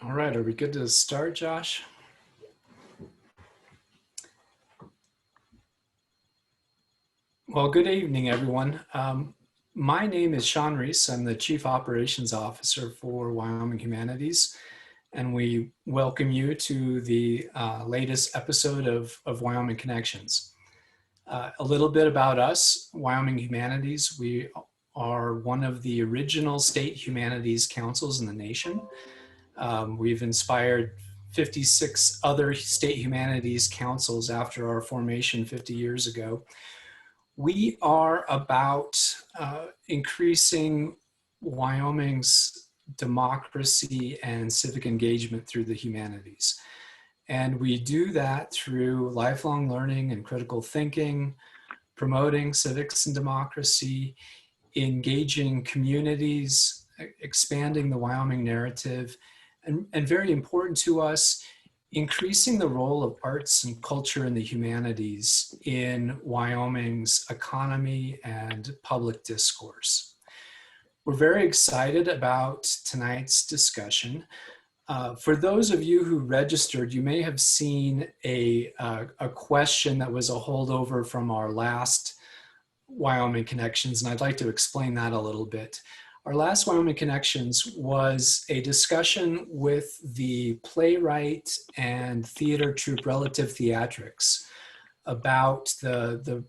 All right, are we good to start, Josh? Well, good evening, everyone. My name is Sean Reese. I'm the Chief Operations Officer for Wyoming Humanities, and we welcome you to the latest episode of Wyoming Connections. A little bit about us, Wyoming Humanities. We are one of the original state humanities councils in the nation. We've inspired 56 other state humanities councils after our formation 50 years ago. We are about increasing Wyoming's democracy and civic engagement through the humanities. And we do that through lifelong learning and critical thinking, promoting civics and democracy, engaging communities, expanding the Wyoming narrative, and very important to us, increasing the role of arts and culture and the humanities in Wyoming's economy and public discourse. We're very excited about tonight's discussion. For those of you who registered, you may have seen a question that was a holdover from our last Wyoming Connections, and I'd like to explain that a little bit. Our last Wyoming Connections was a discussion with the playwright and theater troupe Relative Theatrics about the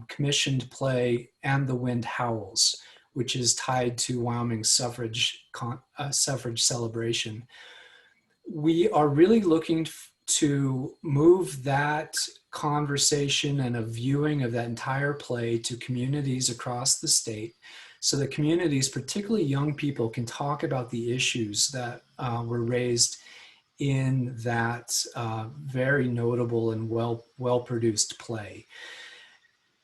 commissioned play And the Wind Howls, which is tied to Wyoming's suffrage celebration. We are really looking to move that conversation and a viewing of that entire play to communities across the state, so that communities, particularly young people, can talk about the issues that were raised in that very notable and well-produced play.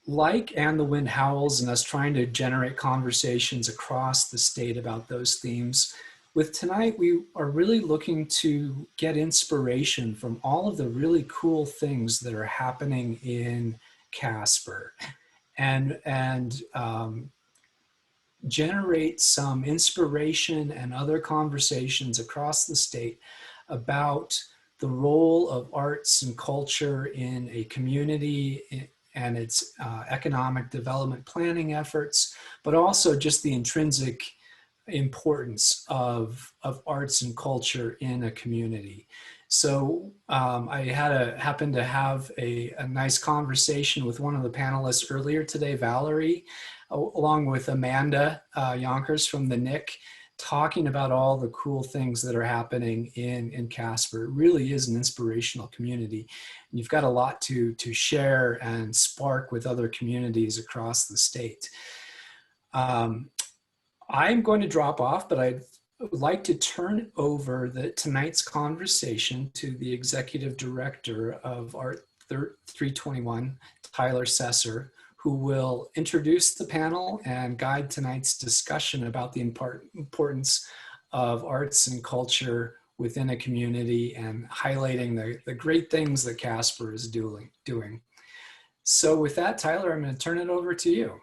Like And the Wind Howls and us trying to generate conversations across the state about those themes, with tonight we are really looking to get inspiration from all of the really cool things that are happening in Casper and generate some inspiration and other conversations across the state about the role of arts and culture in a community and its economic development planning efforts, but also just the intrinsic importance of arts and culture in a community. So I happened to have a nice conversation with one of the panelists earlier today, Valerie, along with Amanda Yonkers from the NIC, talking about all the cool things that are happening in Casper. It really is an inspirational community. And you've got a lot to share and spark with other communities across the state. I'm going to drop off, but I'd like to turn over tonight's conversation to the Executive Director of Art 321, Tyler Cessor, who will introduce the panel and guide tonight's discussion about the importance of arts and culture within a community and highlighting the great things that Casper is doing. So with that, Tyler, I'm going to turn it over to you.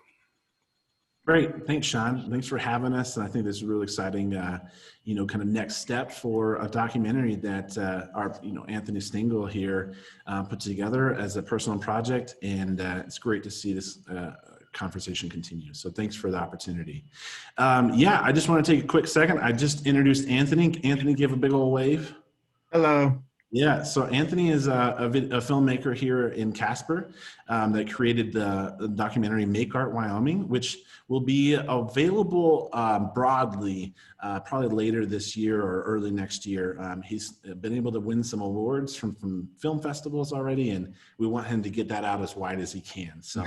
Great, thanks, Sean. Thanks for having us. And I think this is a really exciting, kind of next step for a documentary that our, Anthony Stengel here put together as a personal project, and it's great to see this conversation continue. So thanks for the opportunity. I just want to take a quick second. I just introduced Anthony. Anthony, give a big old wave. Hello. Yeah, so Anthony is a filmmaker here in Casper that created the documentary Make Art Wyoming, which will be available broadly probably later this year or early next year. He's been able to win some awards from film festivals already, and we want him to get that out as wide as he can. So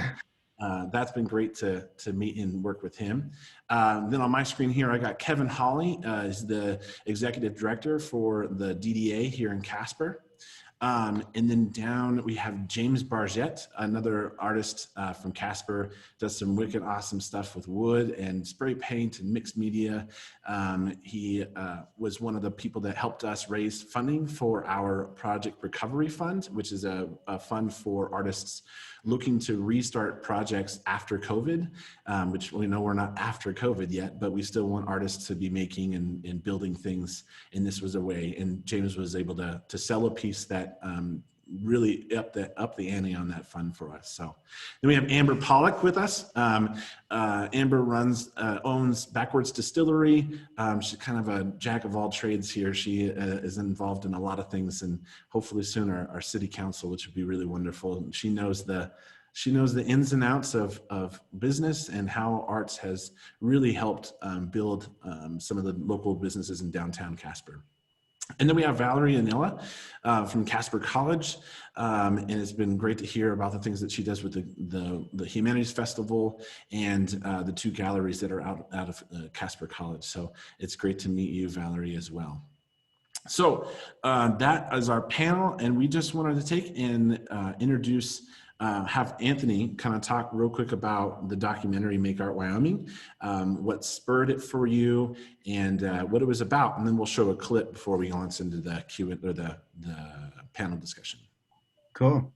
that's been great to meet and work with him. Then on my screen here, I got Kevin Hawley, is the executive director for the DDA here in Casper. And then down we have James Bargette, another artist from Casper, does some wicked awesome stuff with wood and spray paint and mixed media. He was one of the people that helped us raise funding for our Project Recovery Fund, which is a fund for artists looking to restart projects after COVID, which we know we're not after COVID yet, but we still want artists to be making and building things. And this was a way, and James was able to sell a piece that really up the ante on that fund for us. So then we have Amber Pollock with us. Amber owns Backwards Distillery. She's kind of a jack of all trades here. She is involved in a lot of things, and hopefully soon our city council, which would be really wonderful. And she knows the ins and outs of business and how arts has really helped build some of the local businesses in downtown Casper. And then we have Valerie and Innella from Casper College, and it's been great to hear about the things that she does with the Humanities Festival and the 2 galleries that are out of Casper College. So it's great to meet you, Valerie, as well. So that is our panel, and we just wanted to take and have Anthony kind of talk real quick about the documentary Make Art Wyoming, what spurred it for you, and what it was about, and then we'll show a clip before we launch into the the panel discussion. Cool.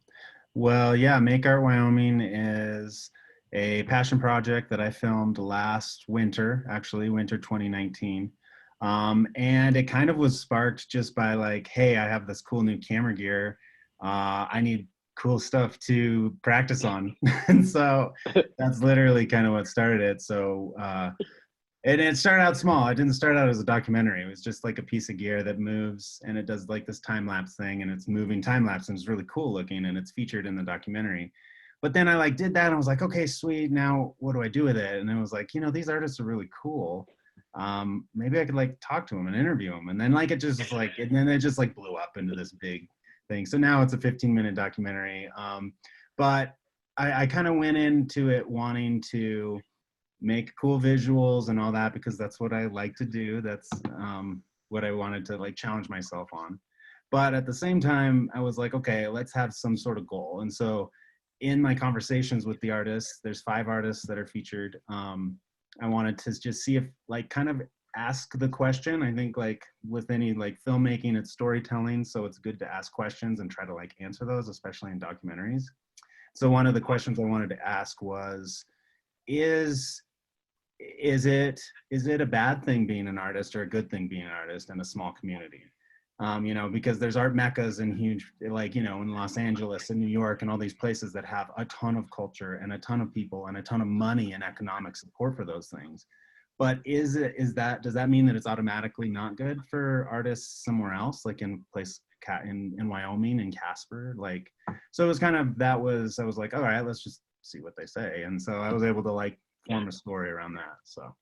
Well, yeah, Make Art Wyoming is a passion project that I filmed last winter, actually winter 2019. And it kind of was sparked just by like, hey, I have this cool new camera gear. I need cool stuff to practice on. And so that's literally kind of what started it. So and it started out small. It didn't start out as a documentary. It was just like a piece of gear that moves, and it does like this time lapse thing, and it's moving time lapse, and it's really cool looking, and it's featured in the documentary. But then I like did that, and I was like, okay, sweet, now what do I do with it? And I was like, you know, these artists are really cool. Maybe I could like talk to them and interview them. And then like it just like, and then it just like blew up into this big thing. So now it's a 15-minute documentary. But I kind of went into it wanting to make cool visuals and all that, because that's what I like to do. That's what I wanted to like challenge myself on. But at the same time, I was like, okay, let's have some sort of goal. And so in my conversations with the artists, there's 5 artists that are featured. I wanted to just see if like kind of ask the question. I think like with any like filmmaking, it's storytelling. So it's good to ask questions and try to like answer those, especially in documentaries. So one of the questions I wanted to ask was, is it a bad thing being an artist or a good thing being an artist in a small community? You know, because there's art meccas in huge, like, you know, in Los Angeles and New York and all these places that have a ton of culture and a ton of people and a ton of money and economic support for those things. But does that mean that it's automatically not good for artists somewhere else, like in Wyoming and Casper? Like, so it was kind of, I was like, all right, let's just see what they say. And so I was able to like form a story around that, so.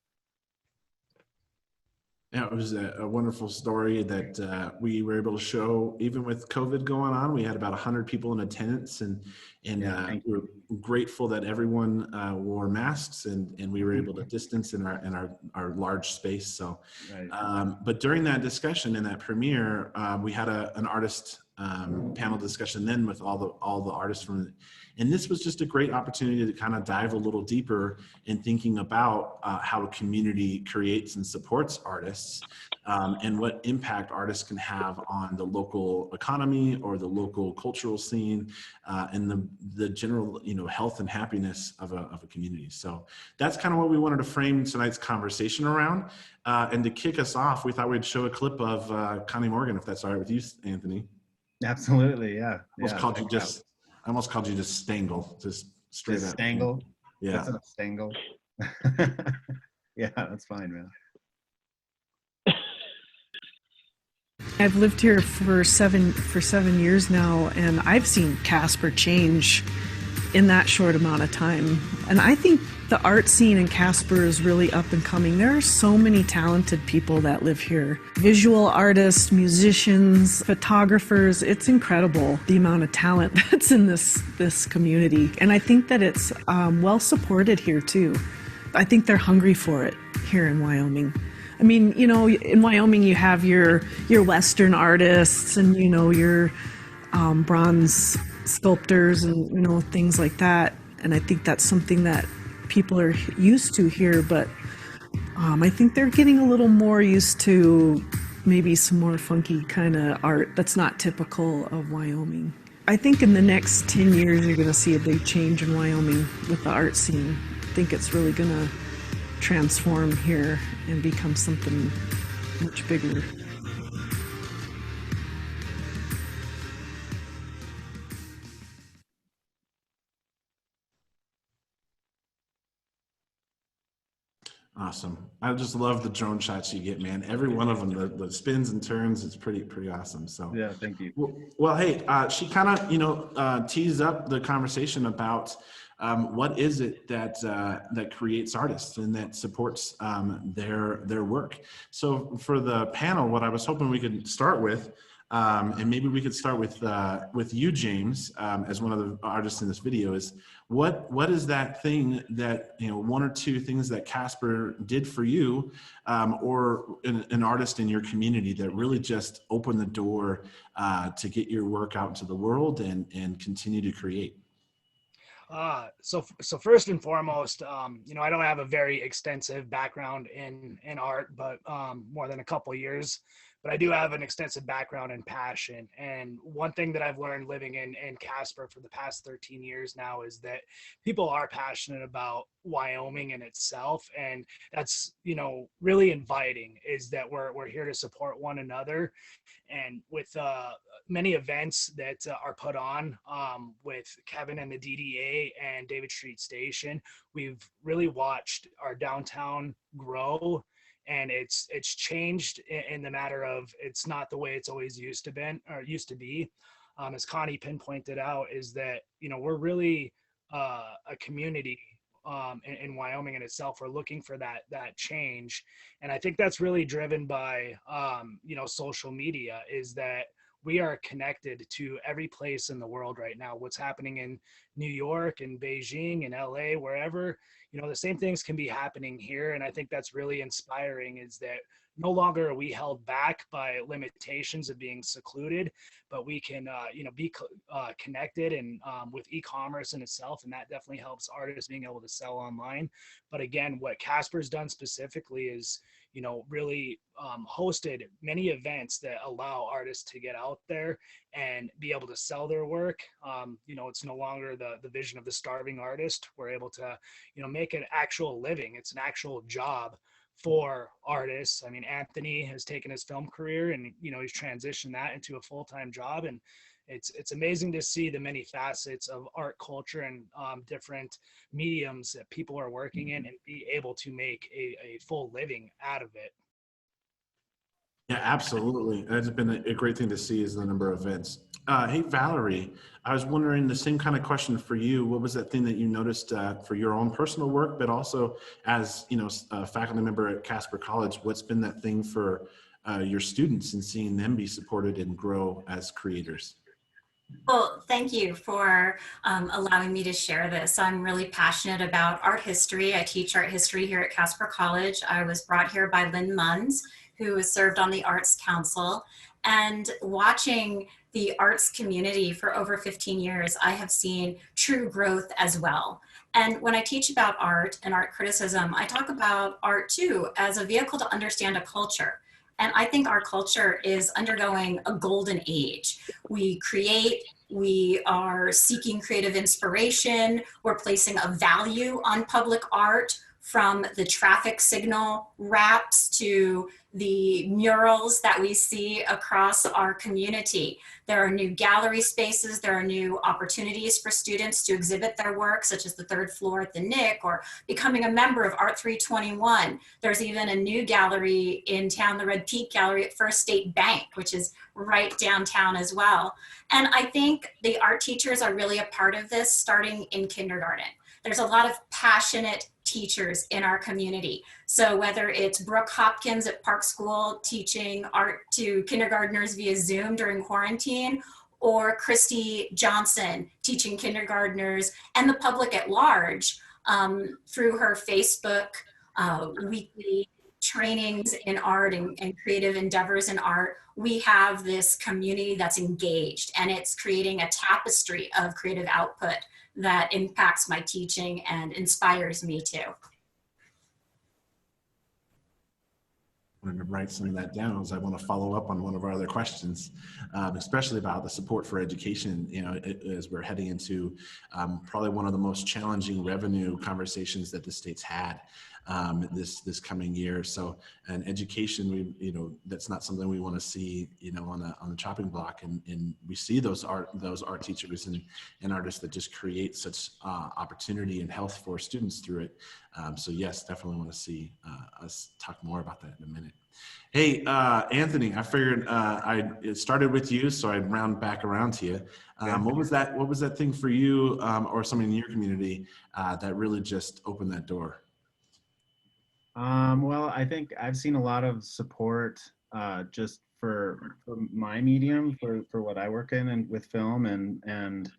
Yeah, it was a wonderful story that we were able to show. Even with COVID going on, we had about 100 people in attendance, and we were grateful that everyone wore masks, and we were able to distance in our large space. So, right. But during that discussion in that premiere, we had an artist panel discussion then with all the artists from. And this was just a great opportunity to kind of dive a little deeper in thinking about how a community creates and supports artists, and what impact artists can have on the local economy or the local cultural scene, and the general, you know, health and happiness of a community. So that's kind of what we wanted to frame tonight's conversation around. And to kick us off, we thought we'd show a clip of Connie Morgan, if that's all right with you, Anthony. Absolutely, yeah. I almost called you just Stengel, just straight up. Stengel? Yeah. That's not Stengel. Yeah, that's fine, man. I've lived here for seven years now, and I've seen Casper change in that short amount of time. And I think the art scene in Casper is really up and coming. There are so many talented people that live here. Visual artists, musicians, photographers. It's incredible the amount of talent that's in this community. And I think that it's well supported here too. I think they're hungry for it here in Wyoming. I mean, you know, in Wyoming you have your Western artists and, you know, your bronze sculptors and things like that. And I think that's something that people are used to here, but I think they're getting a little more used to maybe some more funky kind of art that's not typical of Wyoming. I think in the next 10 years, you're going to see a big change in Wyoming with the art scene. I think it's really going to transform here and become something much bigger. Awesome. I just love the drone shots you get, man. Every one of them, the spins and turns, it's pretty awesome. So yeah, thank you. Well, hey, she kind of teased up the conversation about what is it that creates artists and that supports their work. So for the panel, what I was hoping we could start with, and maybe we could start with you, James, as one of the artists in this video, is what is that thing that, one or two things that Casper did for you, or an artist in your community that really just opened the door to get your work out into the world and continue to create? So first and foremost, I don't have a very extensive background in art, but more than a couple years. But I do have an extensive background in passion. And one thing that I've learned living in Casper for the past 13 years now is that people are passionate about Wyoming in itself. And that's, really inviting, is that we're here to support one another. And with many events that are put on with Kevin and the DDA and David Street Station, we've really watched our downtown grow. And it's changed in the matter of it's not the way it's always used to be. As Connie pinpointed out, is that we're really a community in Wyoming in itself. We're looking for that change, and I think that's really driven by social media. Is that we are connected to every place in the world right now. What's happening in New York and Beijing and LA, wherever, the same things can be happening here. And I think that's really inspiring, is that no longer are we held back by limitations of being secluded, but we can, be connected and with e-commerce in itself. And that definitely helps artists being able to sell online. But again, what Casper's done specifically is, really hosted many events that allow artists to get out there and be able to sell their work. It's no longer the vision of the starving artist. We're able to, make an actual living. It's an actual job for artists. I mean, Anthony has taken his film career and, he's transitioned that into a full-time job. And it's amazing to see the many facets of art culture and different mediums that people are working in and be able to make a full living out of it. Yeah, absolutely. That's been a great thing to see, is the number of events. Hey, Valerie, I was wondering the same kind of question for you. What was that thing that you noticed for your own personal work, but also as, a faculty member at Casper College, what's been that thing for your students and seeing them be supported and grow as creators? Well, thank you for allowing me to share this. I'm really passionate about art history. I teach art history here at Casper College. I was brought here by Lynn Munns, who has served on the Arts Council. And watching the arts community for over 15 years, I have seen true growth as well. And when I teach about art and art criticism, I talk about art too as a vehicle to understand a culture. And I think our culture is undergoing a golden age. We create, we are seeking creative inspiration, we're placing a value on public art, from the traffic signal wraps to the murals that we see across our community. There are new gallery spaces, there are new opportunities for students to exhibit their work, such as the third floor at the Nick, or becoming a member of Art 321. There's even a new gallery in town, the Red Peak Gallery at First State Bank, which is right downtown as well. And I think the art teachers are really a part of this, starting in kindergarten. There's a lot of passionate teachers in our community. So whether it's Brooke Hopkins at Park School teaching art to kindergartners via Zoom during quarantine, or Christy Johnson teaching kindergartners and the public at large through her Facebook weekly trainings in art and creative endeavors in art, we have this community that's engaged, and it's creating a tapestry of creative output that impacts my teaching and inspires me too. I'm going to write some of that down as I want to follow up on one of our other questions, especially about the support for education. You know, as we're heading into probably one of the most challenging revenue conversations that the state's had this coming year. So, and education, that's not something we want to see, on the chopping block. And we see those art teachers and artists that just create such opportunity and health for students through it. So yes, definitely want to see us talk more about that in a minute. Hey, Anthony, I figured it started with you, so I'd round back around to you. What was that thing for you or somebody in your community that really just opened that door? Well, I think I've seen a lot of support just for my medium, for what I work in and with film, and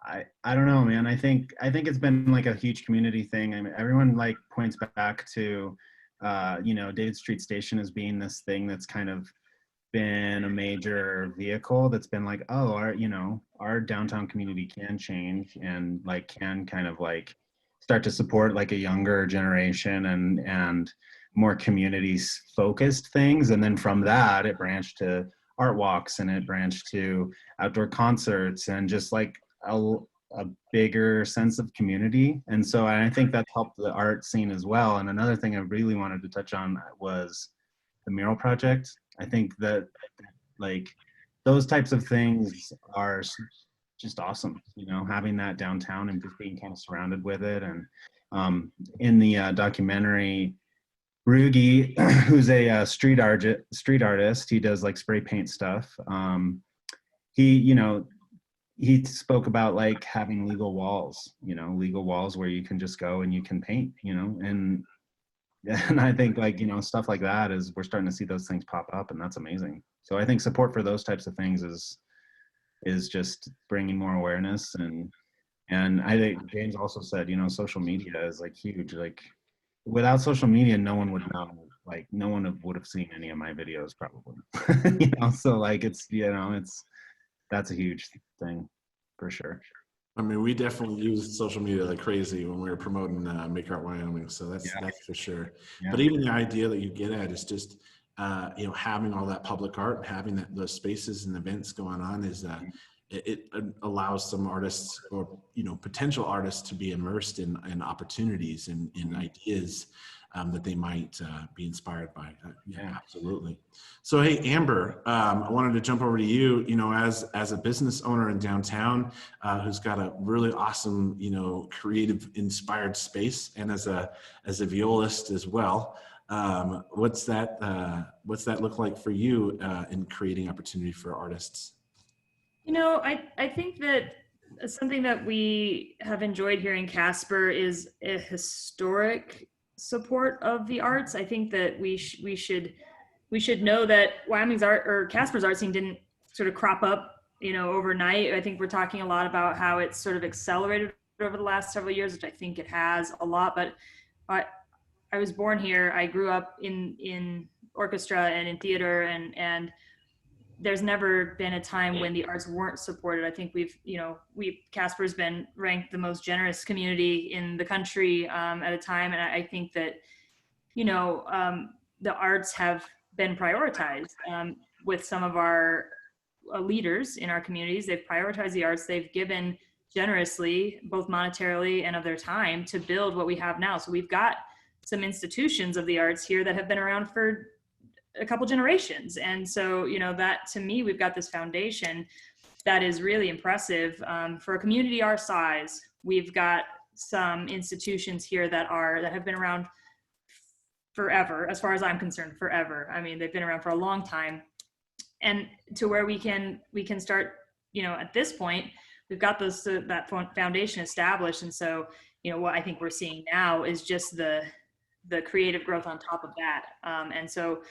I don't know, man. I think it's been like a huge community thing. I mean, everyone like points back to David Street Station as being this thing that's kind of been a major vehicle that's been like, oh, our downtown community can change and like can kind of like start to support like a younger generation and more communities focused things. And then from that, it branched to art walks, and it branched to outdoor concerts, and just like a bigger sense of community. And so I think that's helped the art scene as well. And another thing I really wanted to touch on was the mural project. I think that like those types of things are just awesome, having that downtown and just being kind of surrounded with it. And in the documentary, Rugi, who's a street artist, he does like spray paint stuff. He spoke about like having legal walls where you can just go and you can paint, and I think like, stuff like that we're starting to see those things pop up, and that's amazing. So I think support for those types of things is just bringing more awareness. And I think James also said, social media is like huge. Like without social media, no one would know, like no one would have seen any of my videos probably, so like that's a huge thing for sure. I mean, we definitely use social media like crazy when we were promoting Make Art Wyoming, so that's for sure. Yeah. But even the idea that you get at is just having all that public art and having those spaces and events going on is it allows some artists or potential artists to be immersed in opportunities and in ideas that they might be inspired by. Yeah, absolutely. So, hey, Amber, I wanted to jump over to you, as a business owner in downtown who's got a really awesome, creative inspired space, and as a violist as well. What's that look like for you in creating opportunity for artists? I think that something that we have enjoyed here in Casper is a historic support of the arts. I think that we should know that Wyoming's art or Casper's art scene didn't sort of crop up, overnight. I think we're talking a lot about how it's sort of accelerated over the last several years, which I think it has a lot. But I was born here. I grew up in orchestra and in theater, and there's never been a time when the arts weren't supported. I think Casper's been ranked the most generous community in the country at a time. And I think that, the arts have been prioritized with some of our leaders in our communities. They've prioritized the arts. They've given generously, both monetarily and of their time, to build what we have now. So we've got some institutions of the arts here that have been around for a couple generations. And so, that to me, we've got this foundation that is really impressive for a community our size. We've got some institutions here that have been around forever, as far as I'm concerned, forever. I mean, they've been around for a long time, and to where we can start, at this point, we've got that foundation established. And so, what I think we're seeing now is just the creative growth on top of that. And so,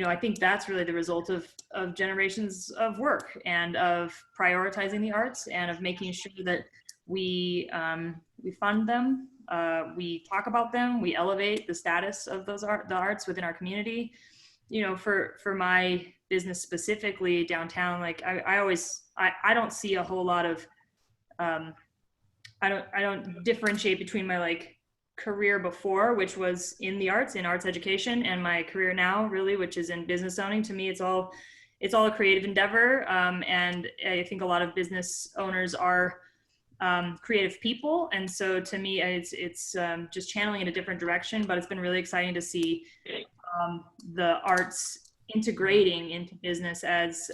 I think that's really the result of generations of work and of prioritizing the arts and of making sure that we fund them We talk about them. We elevate the status of the arts within our community. You know, for my business specifically downtown, like I don't see a whole lot of, I don't differentiate between my like career before, which was in the arts, in arts education, and my career now really, which is in business owning. To me, it's all a creative endeavor. And I think a lot of business owners are creative people. And so to me, it's just channeling in a different direction, but it's been really exciting to see the arts integrating into business as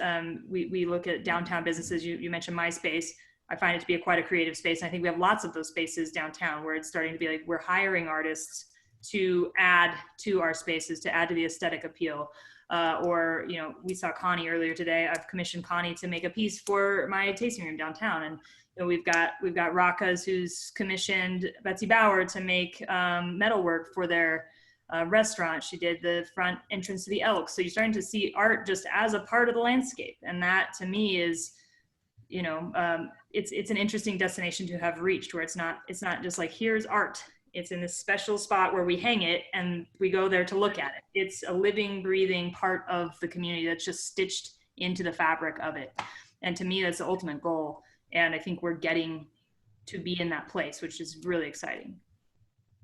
we look at downtown businesses. You mentioned my space. I find it to be quite a creative space. And I think we have lots of those spaces downtown where it's starting to be like, we're hiring artists to add to our spaces, to add to the aesthetic appeal. Or, you know, we saw Connie earlier today. I've commissioned Connie to make a piece for my tasting room downtown. And you know, we've got Rakas, who's commissioned Betsy Bower to make metalwork for their restaurant. She did the front entrance to the Elks. So you're starting to see art just as a part of the landscape. And that to me is, you know, it's an interesting destination to have reached, where it's not just like, here's art. It's in this special spot where we hang it and we go there to look at it. It's a living, breathing part of the community that's just stitched into the fabric of it. And to me, that's the ultimate goal. And I think we're getting to be in that place, which is really exciting.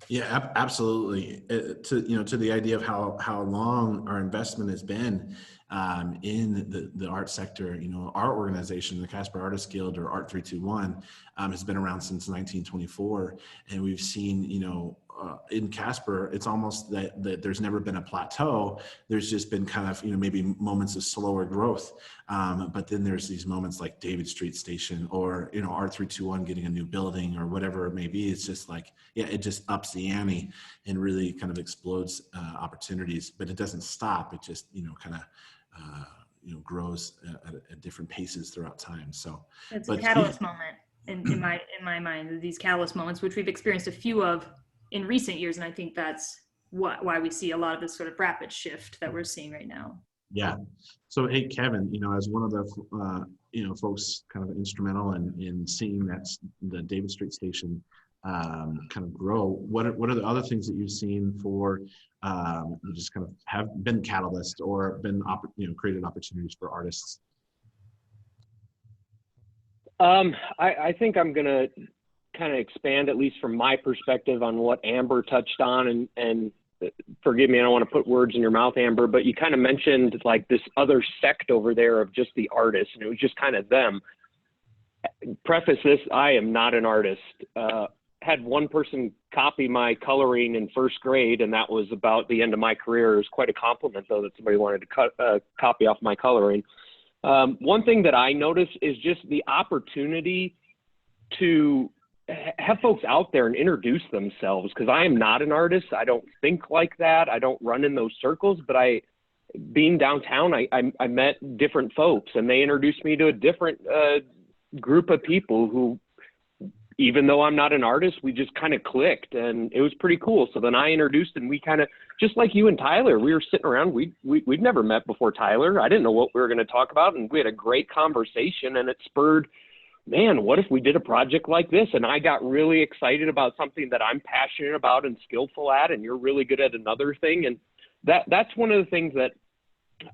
Yeah, absolutely. To the idea of how long our investment has been in the art sector. You know, our organization, the Casper Artists Guild, or Art 321, has been around since 1924, and we've seen, you know, in Casper, it's almost that there's never been a plateau. There's just been kind of, you know, maybe moments of slower growth. But then there's these moments like David Street Station, or, you know, Art 321 getting a new building, or whatever it may be. It's just like, yeah, it just ups the ante and really kind of explodes opportunities, but it doesn't stop. It just, you know, kind of, you know, grows at different paces throughout time. So it's a catalyst moment in my mind, these catalyst moments, which we've experienced a few of in recent years. And I think that's why we see a lot of this sort of rapid shift that we're seeing right now. Yeah. So, hey, Kevin, you know, as one of the, you know, folks kind of instrumental in seeing the David Street Station kind of grow, what are the other things that you've seen for just kind of have been catalyst or been, you know, created opportunities for artists? I think I'm going to kind of expand, at least from my perspective, on what Amber touched on, and forgive me, I don't want to put words in your mouth, Amber, but you kind of mentioned like this other sect over there of just the artists, and it was just kind of them. Preface this, I am not an artist. Had one person copy my coloring in first grade, and that was about the end of my career. It was quite a compliment, though, that somebody wanted to copy off my coloring. One thing that I noticed is just the opportunity to have folks out there and introduce themselves, because I am not an artist. I don't think like that. I don't run in those circles, but being downtown, I met different folks, and they introduced me to a different group of people who, even though I'm not an artist, we just kind of clicked, and it was pretty cool. So then I introduced, and we kind of, just like you and Tyler, we were sitting around, we'd never met before Tyler. I didn't know what we were going to talk about, and we had a great conversation, and it spurred, man, what if we did a project like this? And I got really excited about something that I'm passionate about and skillful at, and you're really good at another thing. And that's one of the things that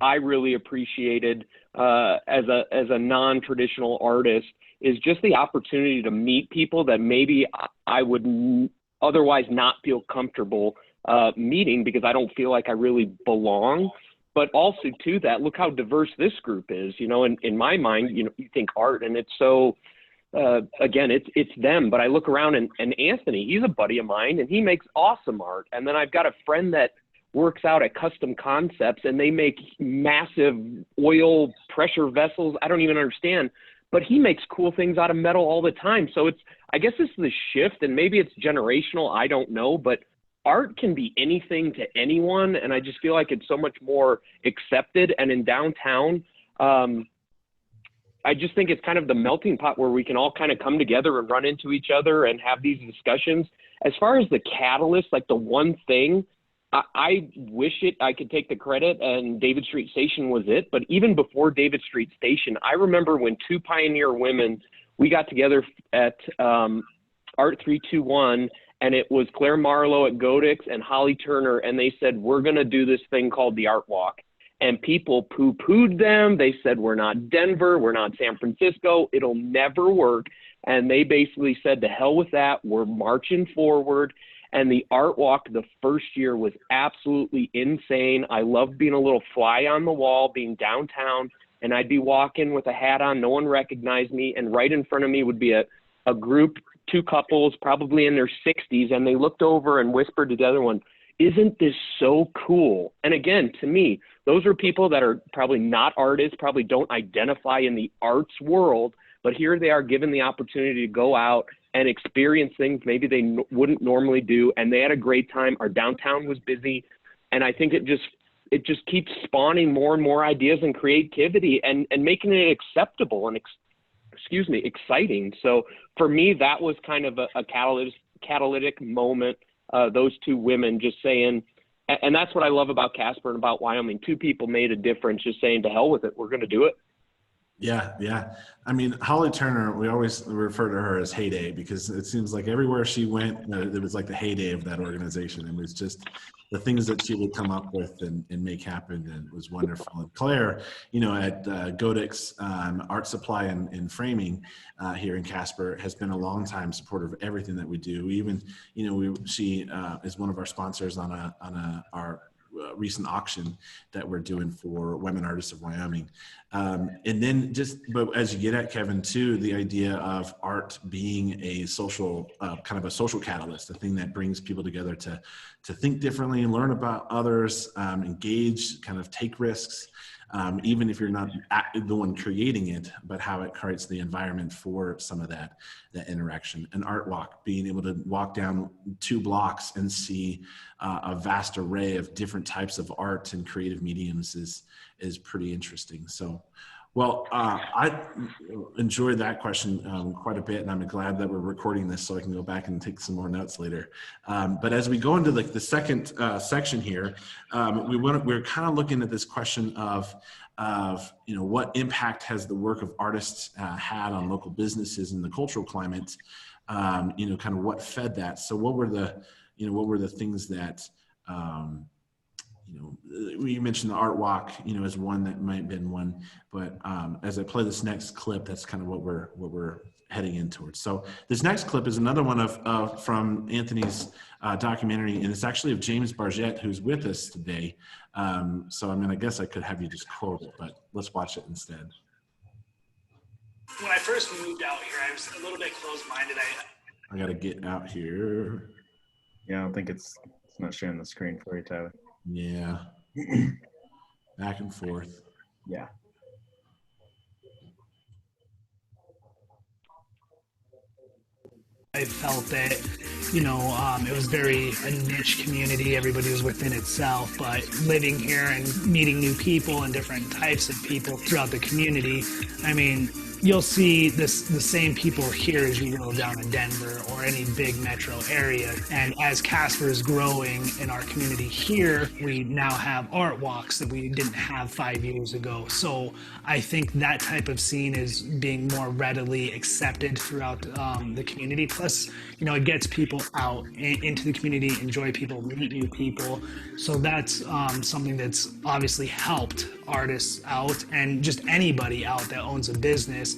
I really appreciated as a non-traditional artist, is just the opportunity to meet people that maybe I would otherwise not feel comfortable meeting, because I don't feel like I really belong. But also to that, look how diverse this group is. You know, in my mind, you know, you think art, and it's so, again, it's them. But I look around, and Anthony, he's a buddy of mine, and he makes awesome art. And then I've got a friend that works out at Custom Concepts, and they make massive oil pressure vessels. I don't even understand, but he makes cool things out of metal all the time. So I guess it's the shift, and maybe it's generational. I don't know, but art can be anything to anyone, and I just feel like it's so much more accepted. And in downtown, I just think it's kind of the melting pot where we can all kind of come together and run into each other and have these discussions. As far as the catalyst, like the one thing, I wish I could take the credit, and David Street Station was it. But even before David Street Station, I remember when two pioneer women, we got together at Art 321, And it was Claire Marlowe at Godix and Holly Turner, and they said, we're going to do this thing called the Art Walk. And people poo-pooed them. They said, we're not Denver, we're not San Francisco, it'll never work. And they basically said, to hell with that, we're marching forward. And the Art Walk the first year was absolutely insane. I loved being a little fly on the wall, being downtown, and I'd be walking with a hat on, no one recognized me, and right in front of me would be a group, two couples, probably in their 60s, and they looked over and whispered to the other one, isn't this so cool? And again, to me, those are people that are probably not artists, probably don't identify in the arts world, but here they are given the opportunity to go out and experience things maybe they wouldn't normally do, and they had a great time. Our downtown was busy, and I think it just keeps spawning more and more ideas and creativity and making it acceptable and exciting. So for me, that was kind of a catalytic moment. Those two women just saying, and that's what I love about Casper and about Wyoming. Two people made a difference, just saying, to hell with it, we're going to do it. Yeah. I mean, Holly Turner, we always refer to her as Heyday because it seems like everywhere she went, it was like the heyday of that organization. It was just the things that she would come up with and make happen, and it was wonderful. And Claire, at Godix Art Supply and Framing here in Casper, has been a longtime supporter of everything that we do. Even, she is one of our sponsors on our recent auction that we're doing for Women Artists of Wyoming. And then but as you get at, Kevin, too, the idea of art being a social, kind of a social catalyst, a thing that brings people together to think differently, learn about others, engage, kind of take risks, even if you're not the one creating it, but how it creates the environment for some of that interaction. An art walk, being able to walk down 2 blocks and see a vast array of different types of art and creative mediums is pretty interesting. So, well, I enjoyed that question quite a bit, and I'm glad that we're recording this so I can go back and take some more notes later. But as we go into the second section here, we're kind of looking at this question of what impact has the work of artists had on local businesses and the cultural climate, kind of what fed that. So what were the things that you mentioned the art walk, as one that might have been one, but as I play this next clip, that's kind of what we're heading in towards. So this next clip is another one from Anthony's documentary, and it's actually of James Bargette, who's with us today. So I guess I could have you just quote it, but let's watch it instead. When I first moved out here, I was a little bit closed-minded. I got to get out here. Yeah, I don't think it's not sharing the screen for you, Tyler. Yeah. Back and forth. Yeah. I felt that, it was very a niche community. Everybody was within itself, but living here and meeting new people and different types of people throughout the community, you'll see the same people here as you go down in Denver or any big metro area. And as Casper is growing in our community here, we now have art walks that we didn't have 5 years ago. So I think that type of scene is being more readily accepted throughout the community. Plus, it gets people out into the community, enjoy people, meet new people. So that's something that's obviously helped artists out and just anybody out that owns a business.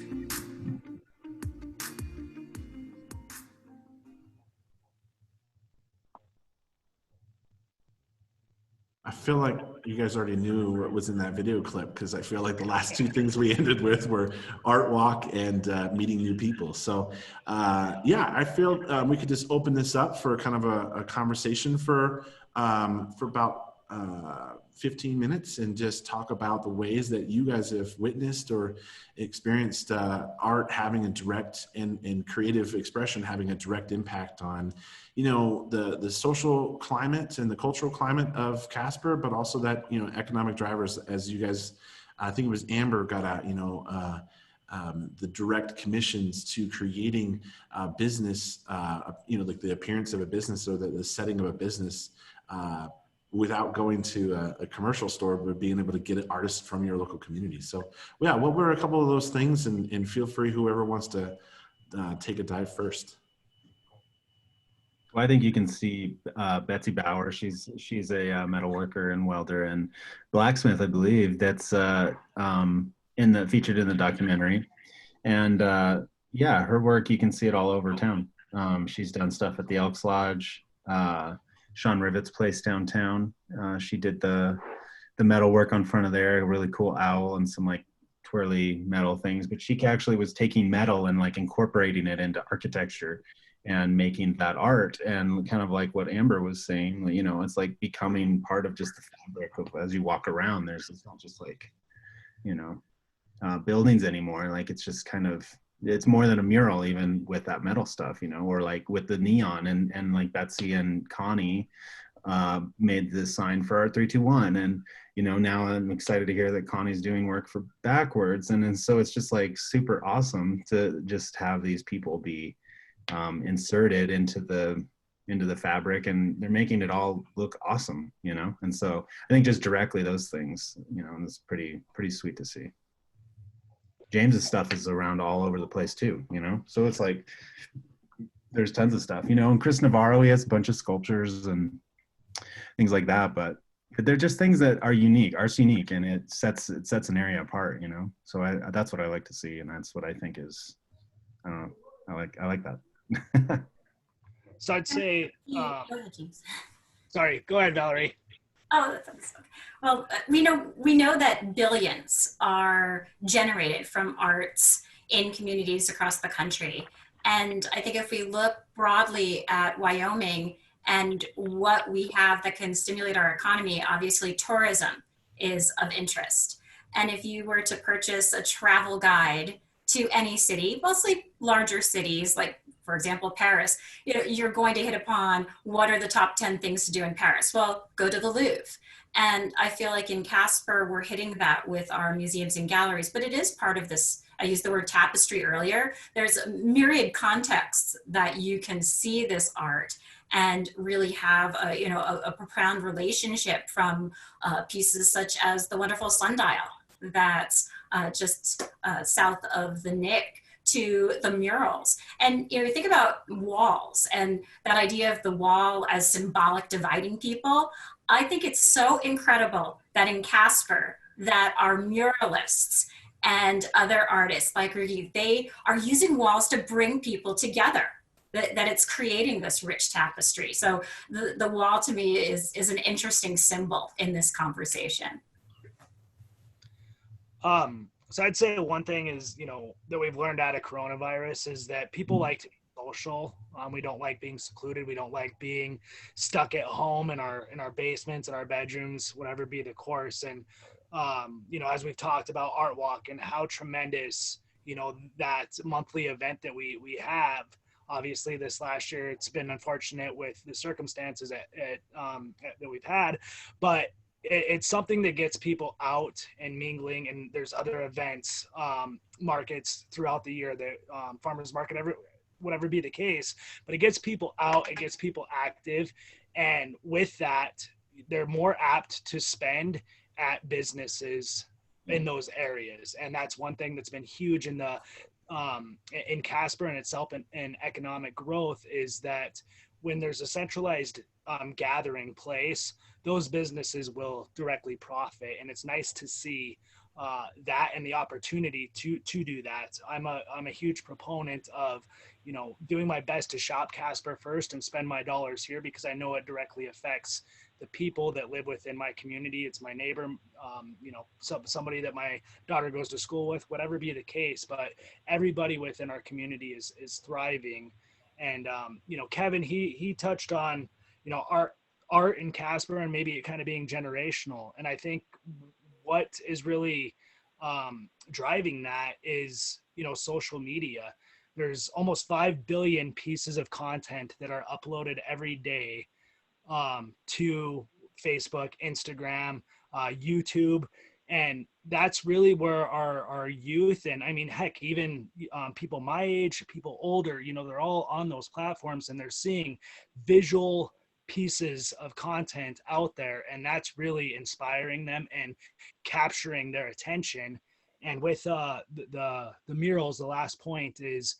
I feel like you guys already knew what was in that video clip, because I feel like the last 2 things we ended with were art walk and meeting new people. So yeah, I feel we could just open this up for kind of a conversation for about 15 minutes and just talk about the ways that you guys have witnessed or experienced art having a direct and creative expression having a direct impact on, the social climate and the cultural climate of Casper, but also that, economic drivers, as you guys, I think it was Amber got at, the direct commissions to creating business, like the appearance of a business or the setting of a business, without going to a commercial store, but being able to get artists from your local community. So yeah, what were a couple of those things, and feel free, whoever wants to take a dive first. Well, I think you can see Betsy Bower. She's a metal worker and welder and blacksmith, I believe. That's featured in the documentary. And yeah, her work, you can see it all over town. She's done stuff at the Elks Lodge, Sean Rivet's place downtown. She did the metal work on front of there, a really cool owl and some like twirly metal things. But she actually was taking metal and like incorporating it into architecture and making that art. And kind of like what Amber was saying, you know, it's like becoming part of just the fabric of, as you walk around, it's not just like, you know, buildings anymore. Like it's just kind of, it's more than a mural even with that metal stuff, you know, or like with the neon and like Betsy and Connie made this sign for Art 321. And, you know, now I'm excited to hear that Connie's doing work for Backwards. And so it's just like super awesome to just have these people be inserted into the fabric, and they're making it all look awesome, you know. And so I think just directly those things, you know, it's pretty sweet to see. James's stuff is around all over the place too, you know, so it's like there's tons of stuff, you know. And Chris Navarro, he has a bunch of sculptures and things like that, but they're just things that are unique. Art's unique, and it sets an area apart, you know. So that's what I like to see, and that's what I think is, I don't know, I like that. So I'd say, Go ahead, James. sorry, go ahead, Valerie. Oh, that's okay. Well, we know that billions are generated from arts in communities across the country. And I think if we look broadly at Wyoming and what we have that can stimulate our economy, obviously tourism is of interest. And if you were to purchase a travel guide to any city, mostly larger cities, like for example, Paris, you know, you're going to hit upon what are the top 10 things to do in Paris? Well, go to the Louvre. And I feel like in Casper, we're hitting that with our museums and galleries, but it is part of this. I used the word tapestry earlier. There's a myriad contexts that you can see this art and really have a profound relationship, from pieces such as the wonderful sundial that's just south of the Nick, to the murals. And you know, think about walls and that idea of the wall as symbolic dividing people. I think it's so incredible that in Casper, that our muralists and other artists like Rudy, they are using walls to bring people together, that it's creating this rich tapestry. So the wall to me is an interesting symbol in this conversation. So I'd say one thing is, you know, that we've learned out of coronavirus is that people like to be social. We don't like being secluded. We don't like being stuck at home in our basements, in our bedrooms, whatever be the course. And, you know, as we've talked about Art Walk and how tremendous, you know, that monthly event that we have. Obviously this last year, it's been unfortunate with the circumstances that we've had, but it's something that gets people out and mingling. And there's other events, markets throughout the year, that farmers market, whatever be the case, but it gets people out, it gets people active. And with that, they're more apt to spend at businesses in those areas. And that's one thing that's been huge in the in Casper in itself, and economic growth, is that when there's a centralized gathering place, those businesses will directly profit. And it's nice to see that and the opportunity to do that. I'm a huge proponent of, you know, doing my best to shop Casper first and spend my dollars here, because I know it directly affects the people that live within my community. It's my neighbor, you know, somebody that my daughter goes to school with, whatever be the case, but everybody within our community is thriving. And, you know, Kevin, he touched on, you know, art in Casper and maybe it kind of being generational. And I think what is really driving that is, you know, social media. There's almost 5 billion pieces of content that are uploaded every day to Facebook, Instagram, YouTube. And that's really where our youth, and I mean, heck, even people my age, people older, you know, they're all on those platforms and they're seeing visual pieces of content out there. And that's really inspiring them and capturing their attention. And with the murals, the last point is,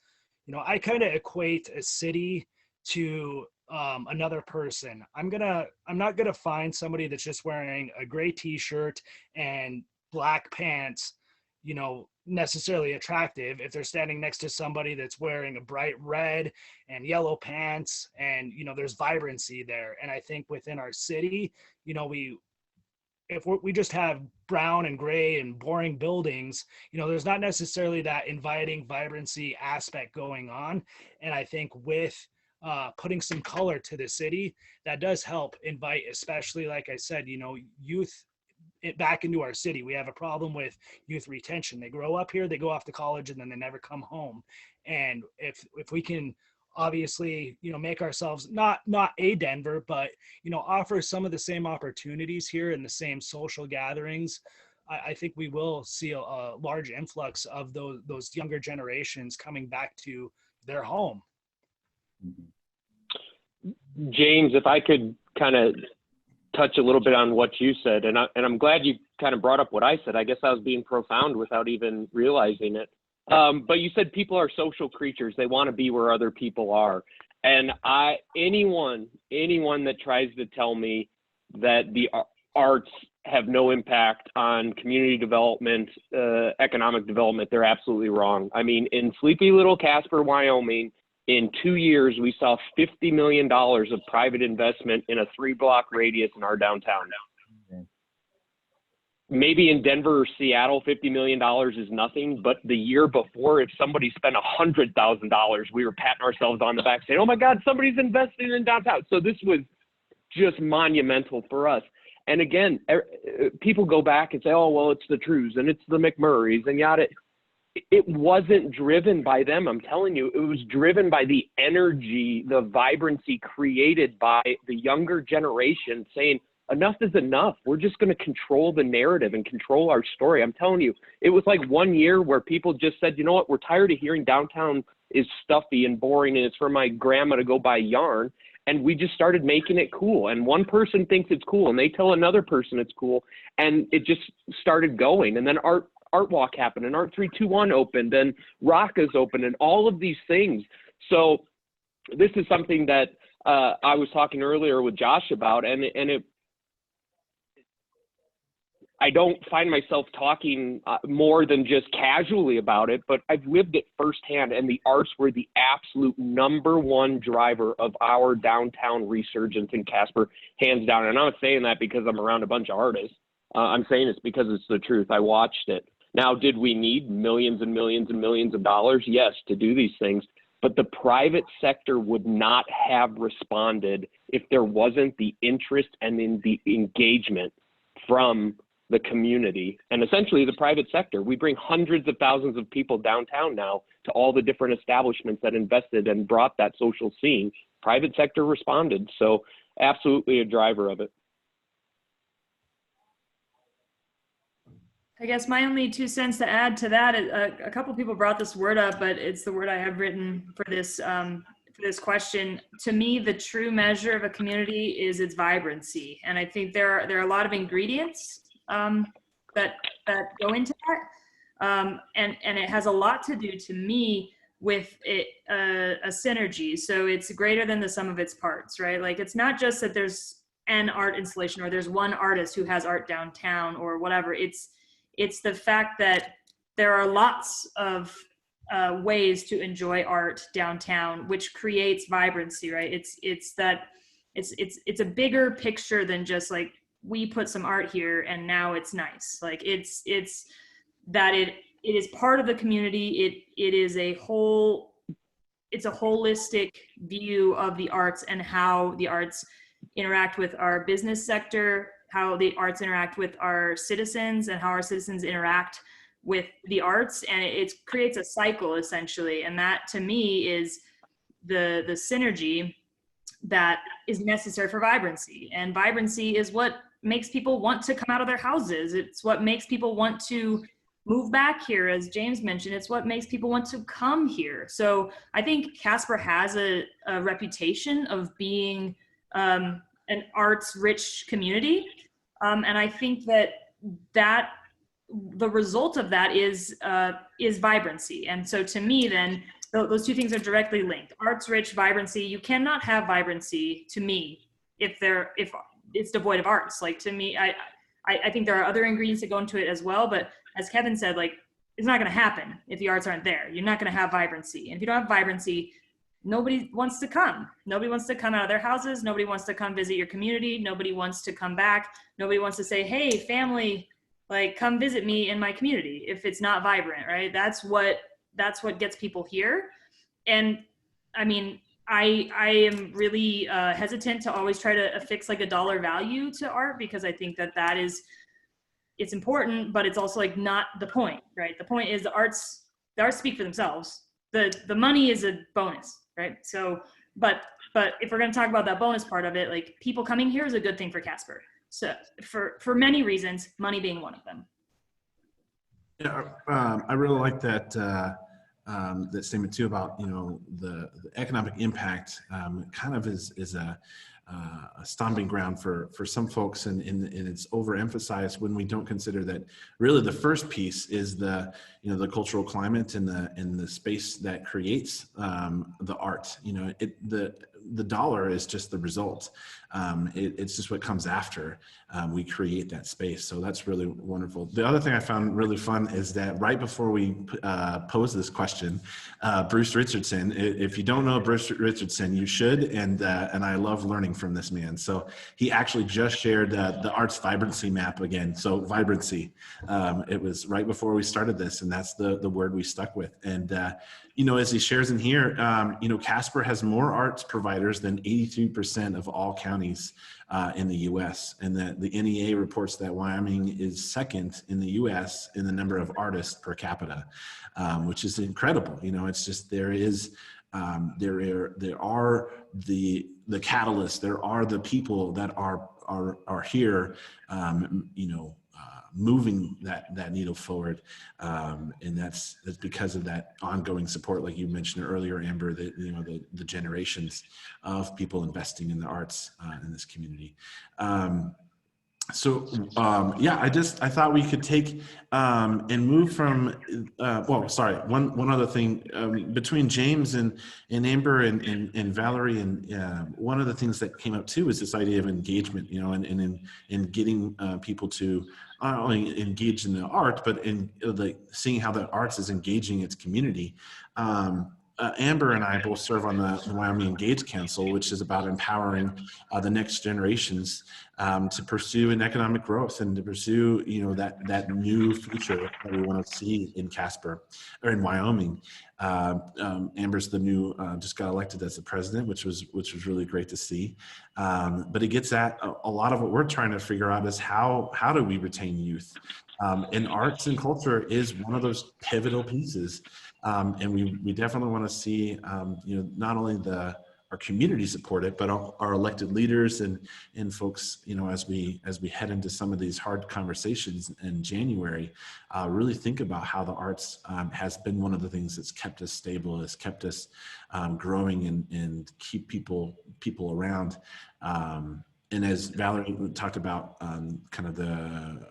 you know, I kind of equate a city to another person. I'm not gonna find somebody that's just wearing a gray t-shirt and black pants, you know, necessarily attractive if they're standing next to somebody that's wearing a bright red and yellow pants, and you know there's vibrancy there. And I think within our city, you know, if we just have brown and gray and boring buildings, you know, there's not necessarily that inviting vibrancy aspect going on. And I think with putting some color to the city, that does help invite, especially like I said, you know, youth back into our city. We have a problem with youth retention. They grow up here, they go off to college, and then they never come home. And if we can obviously, you know, make ourselves not a Denver, but, you know, offer some of the same opportunities here and the same social gatherings, I think we will see a large influx of those younger generations coming back to their home. James, if I could kind of touch a little bit on what you said, and I'm glad you kind of brought up what I said. I guess I was being profound without even realizing it. But you said people are social creatures. They want to be where other people are. And anyone that tries to tell me that the arts have no impact on community development, economic development, they're absolutely wrong. I mean, in sleepy little Casper, Wyoming, in 2 years, we saw $50 million of private investment in a 3-block radius in our downtown. Maybe in Denver or Seattle, $50 million is nothing, but the year before, if somebody spent $100,000, we were patting ourselves on the back saying, oh my God, somebody's investing in downtown. So this was just monumental for us. And again, people go back and say, oh, well, it's the Trews and it's the McMurrays and yada. It wasn't driven by them. I'm telling you, it was driven by the energy, the vibrancy created by the younger generation saying, enough is enough. We're just going to control the narrative and control our story. I'm telling you, it was like 1 year where people just said, you know what, we're tired of hearing downtown is stuffy and boring and it's for my grandma to go buy yarn. And we just started making it cool. And one person thinks it's cool and they tell another person it's cool. And it just started going. And then Art Walk happened and Art 321 opened and Rocka's opened and all of these things. So this is something that I was talking earlier with Josh about, and I don't find myself talking more than just casually about it, but I've lived it firsthand, and the arts were the absolute #1 driver of our downtown resurgence in Casper, hands down. And I'm not saying that because I'm around a bunch of artists. I'm saying it's because it's the truth. I watched it. Now, did we need millions and millions and millions of dollars? Yes, to do these things. But the private sector would not have responded if there wasn't the interest and in the engagement from the community and essentially the private sector. We bring hundreds of thousands of people downtown now to all the different establishments that invested and brought that social scene. Private sector responded. So absolutely a driver of it. I guess my only 2 cents to add to that, a couple people brought this word up, but it's the word I have written for this question. To me, the true measure of a community is its vibrancy. And I think there are a lot of ingredients that go into that. And it has a lot to do, to me, with a synergy. So it's greater than the sum of its parts, right? Like, it's not just that there's an art installation or there's one artist who has art downtown or whatever. It's the fact that there are lots of ways to enjoy art downtown, which creates vibrancy, right? It's a bigger picture than just like, we put some art here and now it's nice. Like it's that it is part of the community. It is it's a holistic view of the arts and how the arts interact with our business sector, how the arts interact with our citizens, and how our citizens interact with the arts. And it creates a cycle essentially. And that to me is the synergy that is necessary for vibrancy. And vibrancy is what makes people want to come out of their houses. It's what makes people want to move back here, as James mentioned. It's what makes people want to come here. So I think Casper has a reputation of being an arts-rich community. And I think that the result of that is vibrancy. And so to me then, those two things are directly linked. Art's rich, vibrancy. You cannot have vibrancy, to me, if it's devoid of arts. Like, to me, I think there are other ingredients that go into it as well, but as Kevin said, like, it's not going to happen if the arts aren't there. You're not going to have vibrancy. And if you don't have vibrancy, nobody wants to come. Nobody wants to come out of their houses. Nobody wants to come visit your community. Nobody wants to come back. Nobody wants to say, hey, family, like, come visit me in my community if it's not vibrant, right? That's what gets people here. And I mean, I am really hesitant to always try to affix like a dollar value to art, because I think that is, it's important, but it's also like not the point, right? The point is the arts speak for themselves. The money is a bonus, right? So, but if we're going to talk about that bonus part of it, like, people coming here is a good thing for Casper. So for many reasons, money being one of them. Yeah, I really like that that statement too about, you know, the economic impact kind of is a stomping ground for some folks, and it's overemphasized when we don't consider that really the first piece is the, you know, the cultural climate and the space that creates the art. You know, the dollar is just the result. It's just what comes after we create that space. So that's really wonderful. The other thing I found really fun is that right before we pose this question, Bruce Richardson, if you don't know Bruce Richardson, you should, and I love learning from this man. So he actually just shared the Arts Vibrancy Map again. So vibrancy, it was right before we started this, and that's the word we stuck with. And you know, as he shares in here, you know, Casper has more arts providers than 82% of all counties in the U.S. And that the NEA reports that Wyoming is second in the U.S. in the number of artists per capita, which is incredible. You know, it's just, there are the catalysts, there are the people that are here, you know, moving that needle forward, and that's because of that ongoing support, like you mentioned earlier, Amber. That, you know, the generations of people investing in the arts in this community. Yeah, I thought we could take and move from. Well, sorry. One other thing, between James and Amber and Valerie, and one of the things that came up too is this idea of engagement. You know, and in getting people to not only engage in the art, but in like seeing how the arts is engaging its community. Amber and I both serve on the Wyoming Engage Council, which is about empowering the next generations to pursue an economic growth and to pursue, you know, that new future that we want to see in Casper or in Wyoming. Amber's the new, just got elected as the president, which was really great to see. But it gets at a lot of what we're trying to figure out is how do we retain youth? And arts and culture is one of those pivotal pieces. And we definitely want to see, you know, not only our community support it, but our elected leaders and folks, you know, as we head into some of these hard conversations in January, really think about how the arts has been one of the things that's kept us stable, has kept us growing and keep people around. And as Valerie talked about, kind of the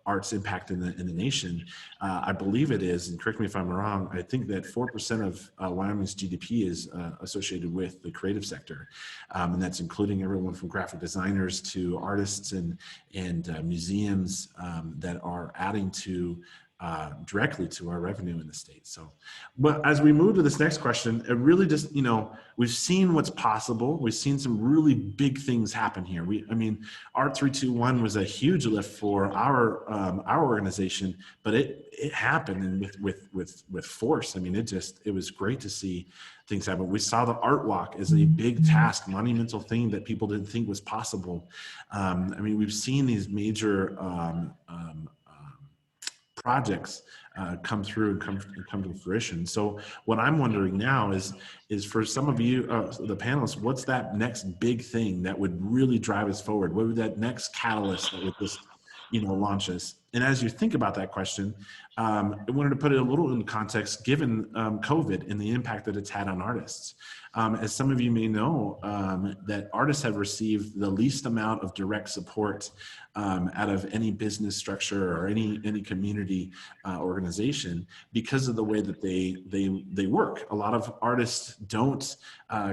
arts impact in the nation, I believe it is, and correct me if I'm wrong, I think that 4% of Wyoming's GDP is associated with the creative sector. And that's including everyone from graphic designers to artists and museums that are adding to directly to our revenue in the state. So, but as we move to this next question, it really just, you know, we've seen what's possible. We've seen some really big things happen here. I mean, Art 321 was a huge lift for our organization, but it happened and with force. I mean, it was great to see things happen. We saw the Art Walk as a big task, monumental thing that people didn't think was possible. I mean, we've seen these major projects come through and come to fruition. So what I'm wondering now is for some of you, the panelists, what's that next big thing that would really drive us forward? What would that next catalyst that would just, you know, launch us? And as you think about that question, I wanted to put it a little in context given COVID and the impact that it's had on artists. As some of you may know, that artists have received the least amount of direct support out of any business structure or any community organization because of the way that they work. A lot of artists don't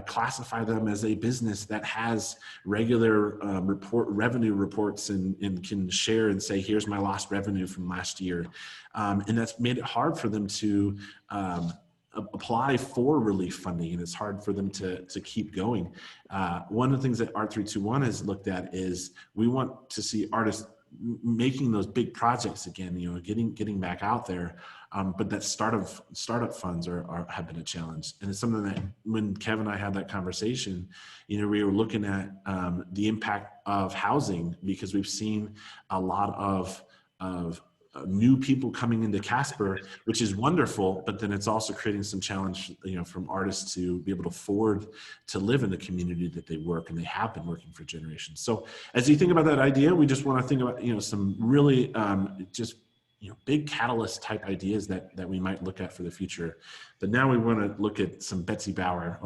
classify them as a business that has regular revenue reports and can share and say, here's my lost revenue from last year. And that's made it hard for them to apply for relief funding, and it's hard for them to keep going. One of the things that Art 321 has looked at is we want to see artists making those big projects again, getting back out there. But that startup funds have been a challenge. And it's something that when Kevin and I had that conversation, we were looking at the impact of housing, because we've seen a lot of new people coming into Casper, which is wonderful, but then it's also creating some challenge, from artists to be able to afford to live in the community that they work, and they have been working for generations. So as you think about that idea, we just want to think about, some really big catalyst type ideas that we might look at for the future. But now we want to look at some Betsy Bower,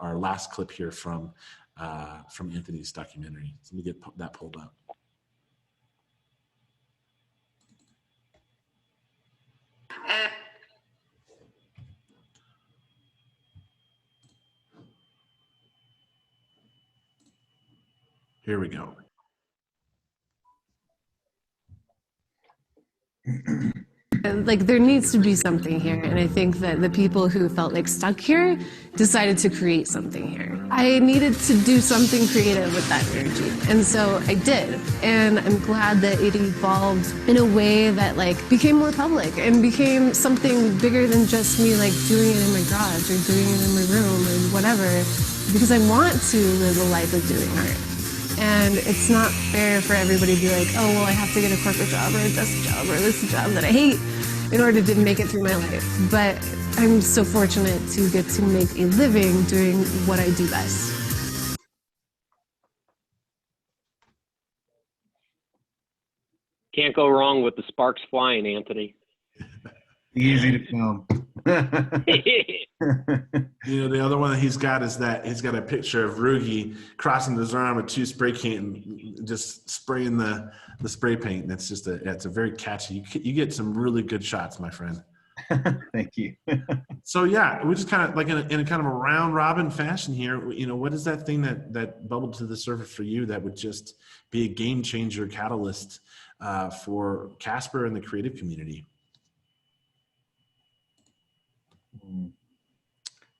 our last clip here from Anthony's documentary. So let me get that pulled up. Here we go. Like, there needs to be something here, and I think that the people who felt like stuck here decided to create something here. I needed to do something creative with that energy, and so I did, and I'm glad that it evolved in a way that became more public and became something bigger than just me doing it in my garage or doing it in my room or whatever, because I want to live a life of doing art. And it's not fair for everybody to be like, oh, well, I have to get a corporate job or a desk job or this job that I hate in order to make it through my life. But I'm so fortunate to get to make a living doing what I do best. Can't go wrong with the sparks flying, Anthony. Easy to film. The other one that he's got is that he's got a picture of Rugi crossing his arm with 2 spray cans and just spraying the spray paint. And it's a very catchy. You get some really good shots, my friend. Thank you. So yeah, we just kind of in a kind of a round robin fashion here. What is that thing that bubbled to the surface for you that would just be a game changer catalyst for Casper and the creative community?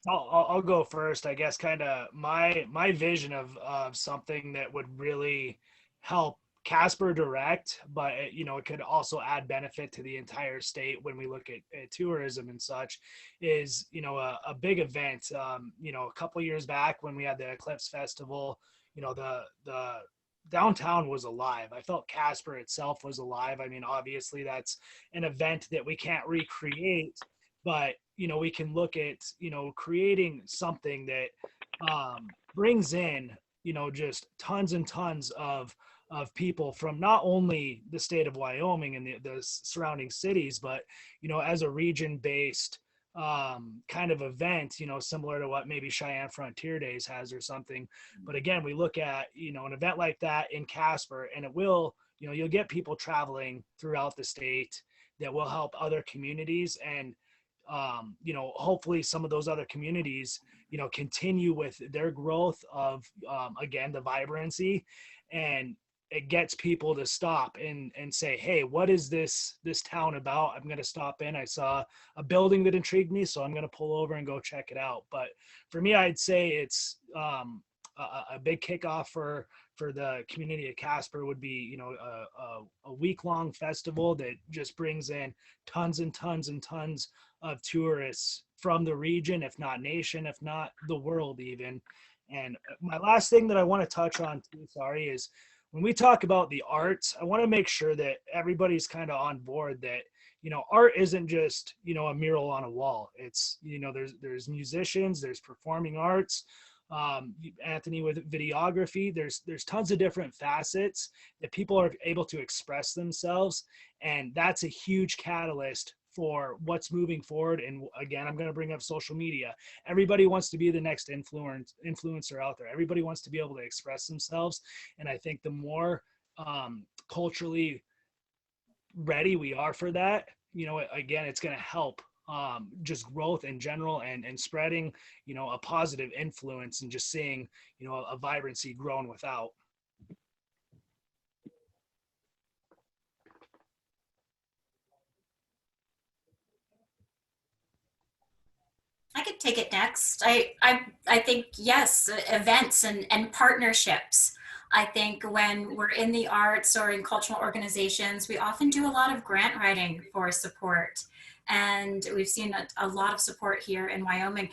I'll go first. I guess kind of my vision of something that would really help Casper direct, but it could also add benefit to the entire state when we look at tourism and such, is a big event. A couple years back when we had the Eclipse Festival, the downtown was alive. I felt Casper itself was alive. I mean, obviously that's an event that we can't recreate, but we can look at creating something that brings in just tons and tons of people from not only the state of Wyoming and the surrounding cities, but as a region based kind of event, similar to what maybe Cheyenne Frontier Days has or something. But again, we look at an event like that in Casper, and it will you'll get people traveling throughout the state that will help other communities, and hopefully some of those other communities, continue with their growth of, again, the vibrancy, and it gets people to stop and say, hey, what is this town about? I'm going to stop in. I saw a building that intrigued me, so I'm going to pull over and go check it out. But for me, I'd say it's a big kickoff for the community of Casper would be, a week-long festival that just brings in tons and tons and tons of tourists from the region, if not nation, if not the world even. And my last thing that I want to touch on too, is when we talk about the arts, I want to make sure that everybody's kind of on board that, art isn't just, a mural on a wall. It's, there's musicians, there's performing arts, Anthony with videography. There's tons of different facets that people are able to express themselves, and that's a huge catalyst for what's moving forward. And again, I'm going to bring up social media. Everybody wants to be the next influencer out there. Everybody wants to be able to express themselves, and I think the more culturally ready we are for that, again, it's going to help just growth in general, and spreading, a positive influence, and just seeing, a vibrancy grown without. I could take it next. I think, yes, events and partnerships. I think when we're in the arts or in cultural organizations, we often do a lot of grant writing for support. And we've seen a lot of support here in Wyoming.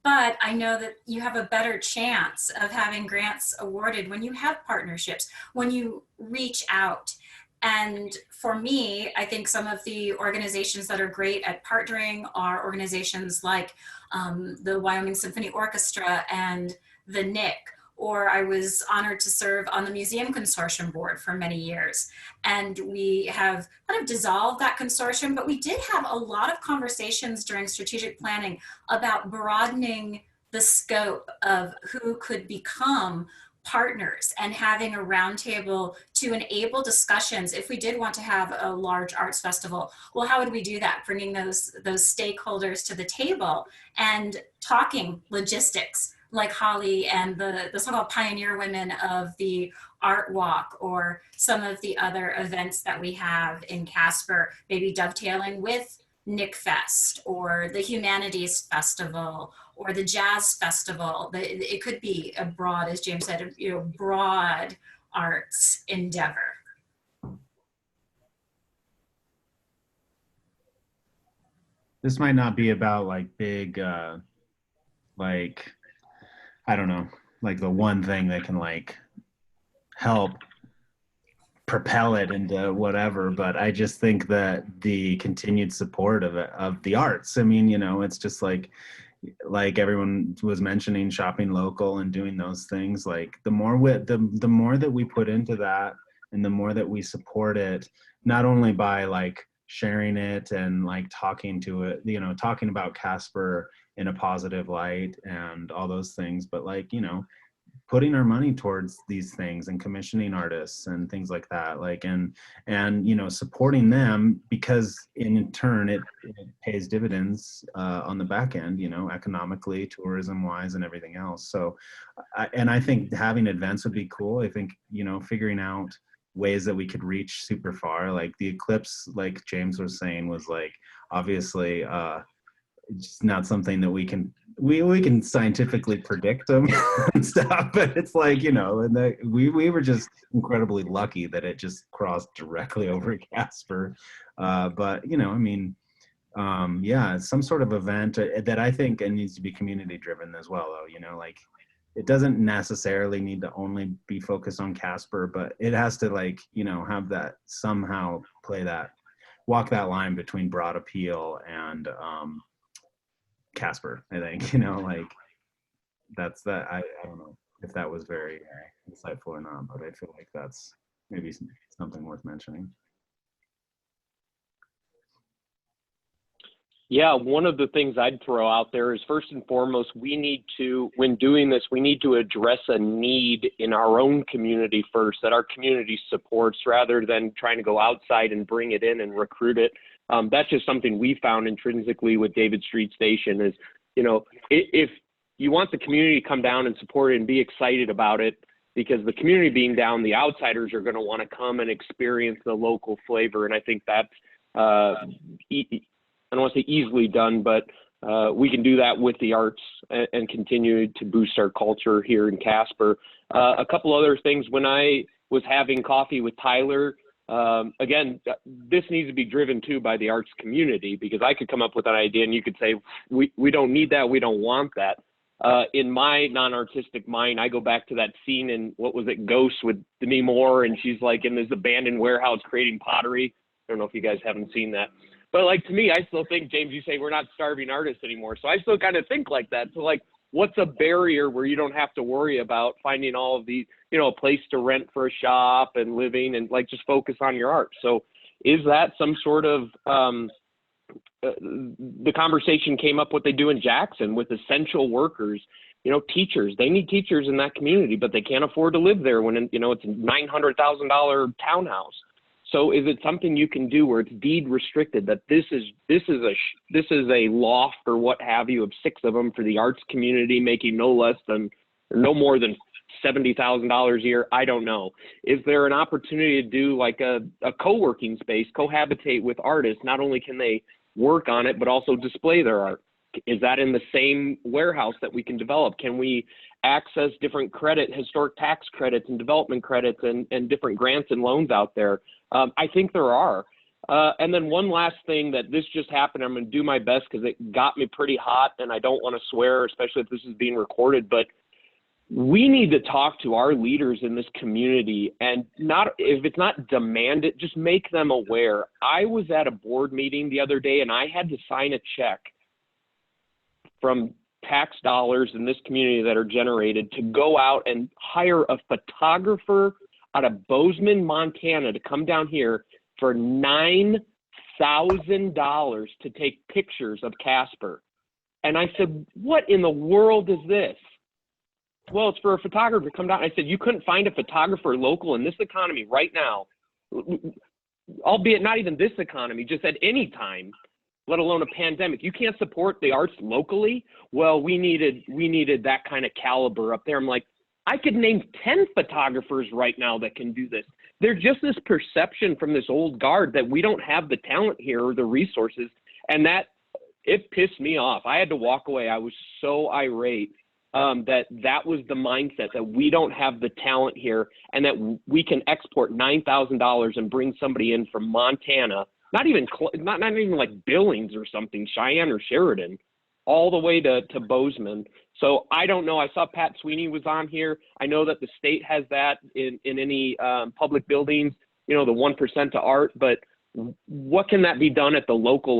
But I know that you have a better chance of having grants awarded when you have partnerships, when you reach out. And for me, I think some of the organizations that are great at partnering are organizations like the Wyoming Symphony Orchestra and the NIC, or I was honored to serve on the Museum Consortium Board for many years. And we have kind of dissolved that consortium, but we did have a lot of conversations during strategic planning about broadening the scope of who could become partners, and having a roundtable to enable discussions. If we did want to have a large arts festival, well, how would we do that? Bringing those stakeholders to the table and talking logistics, like Holly and the so-called pioneer women of the Art Walk, or some of the other events that we have in Casper, maybe dovetailing with Nick Fest or the Humanities Festival or the Jazz Festival. It could be a broad, as James said, broad arts endeavor. This might not be about like big, like, I don't know, like the one thing that can like help propel it into whatever, but I just think that the continued support of the arts, I mean, it's just like everyone was mentioning, shopping local and doing those things, like the more that we put into that, and the more that we support it, not only by like sharing it and like talking to it, talking about Casper in a positive light and all those things, but like, putting our money towards these things and commissioning artists and things like that, like, and supporting them, because in turn it pays dividends on the back end, economically, tourism wise, and everything else. So I think having events would be cool. I think figuring out ways that we could reach super far, like the eclipse, like James was saying, was like obviously it's not something that we can scientifically predict them and stuff, but it's like, and we were just incredibly lucky that it just crossed directly over Casper. But yeah, some sort of event that I think it needs to be community driven as well, though. Like it doesn't necessarily need to only be focused on Casper, but it has to like have that somehow walk that line between broad appeal and Casper, I think, like that's that. I don't know if that was very insightful or not, but I feel like that's maybe something worth mentioning. Yeah, one of the things I'd throw out there is, first and foremost, when doing this, we need to address a need in our own community first, that our community supports, rather than trying to go outside and bring it in and recruit it. That's just something we found intrinsically with David Street Station is, if you want the community to come down and support it and be excited about it, because the community being down, the outsiders are going to want to come and experience the local flavor. And I think that's, I don't want to say easily done, but we can do that with the arts and continue to boost our culture here in Casper. A couple other things, when I was having coffee with Tyler, again, this needs to be driven too by the arts community, because I could come up with an idea and you could say, we don't need that, we don't want that. In my non-artistic mind, I go back to that scene in, what was it, Ghosts, with Demi Moore, and she's like in this abandoned warehouse creating pottery. I don't know if you guys haven't seen that. But like, to me, I still think, James, you say we're not starving artists anymore. So I still kind of think like that. So like, what's a barrier where you don't have to worry about finding all of these, you know, a place to rent for a shop and living and like just focus on your art. So is that some sort of, the conversation came up what they do in Jackson with essential workers, you know, teachers. They need teachers in that community, but they can't afford to live there when, you know, it's a $900,000 townhouse. So is it something you can do where it's deed restricted, that this is a loft or what have you of 6 of them for the arts community, making no more than $70,000 a year? I don't know. Is there an opportunity to do like a co-working space, cohabitate with artists? Not only can they work on it, but also display their art. Is that in the same warehouse that we can develop? Can we access different historic tax credits and development credits and different grants and loans out there? I think there are. And then one last thing that this just happened, I'm going to do my best because it got me pretty hot and I don't want to swear, especially if this is being recorded, but we need to talk to our leaders in this community, and not, if it's not demand it, just make them aware. I was at a board meeting the other day and I had to sign a check from tax dollars in this community that are generated to go out and hire a photographer out of Bozeman, Montana to come down here for $9,000 to take pictures of Casper. And I said, what in the world is this? Well, it's for a photographer to come down. I said, you couldn't find a photographer local in this economy right now, albeit not even this economy, just at any time, let alone a pandemic. You can't support the arts locally. Well, we needed that kind of caliber up there. I'm like, I could name 10 photographers right now that can do this. There's just this perception from this old guard that we don't have the talent here or the resources. And that, it pissed me off. I had to walk away. I was so irate that was the mindset, that we don't have the talent here and that we can export $9,000 and bring somebody in from Montana, not even like Billings or something, Cheyenne or Sheridan, all the way to Bozeman. So I don't know. I saw Pat Sweeney was on here. I know that the state has that in any public buildings, you know, the 1% to art, but what can that be done at the local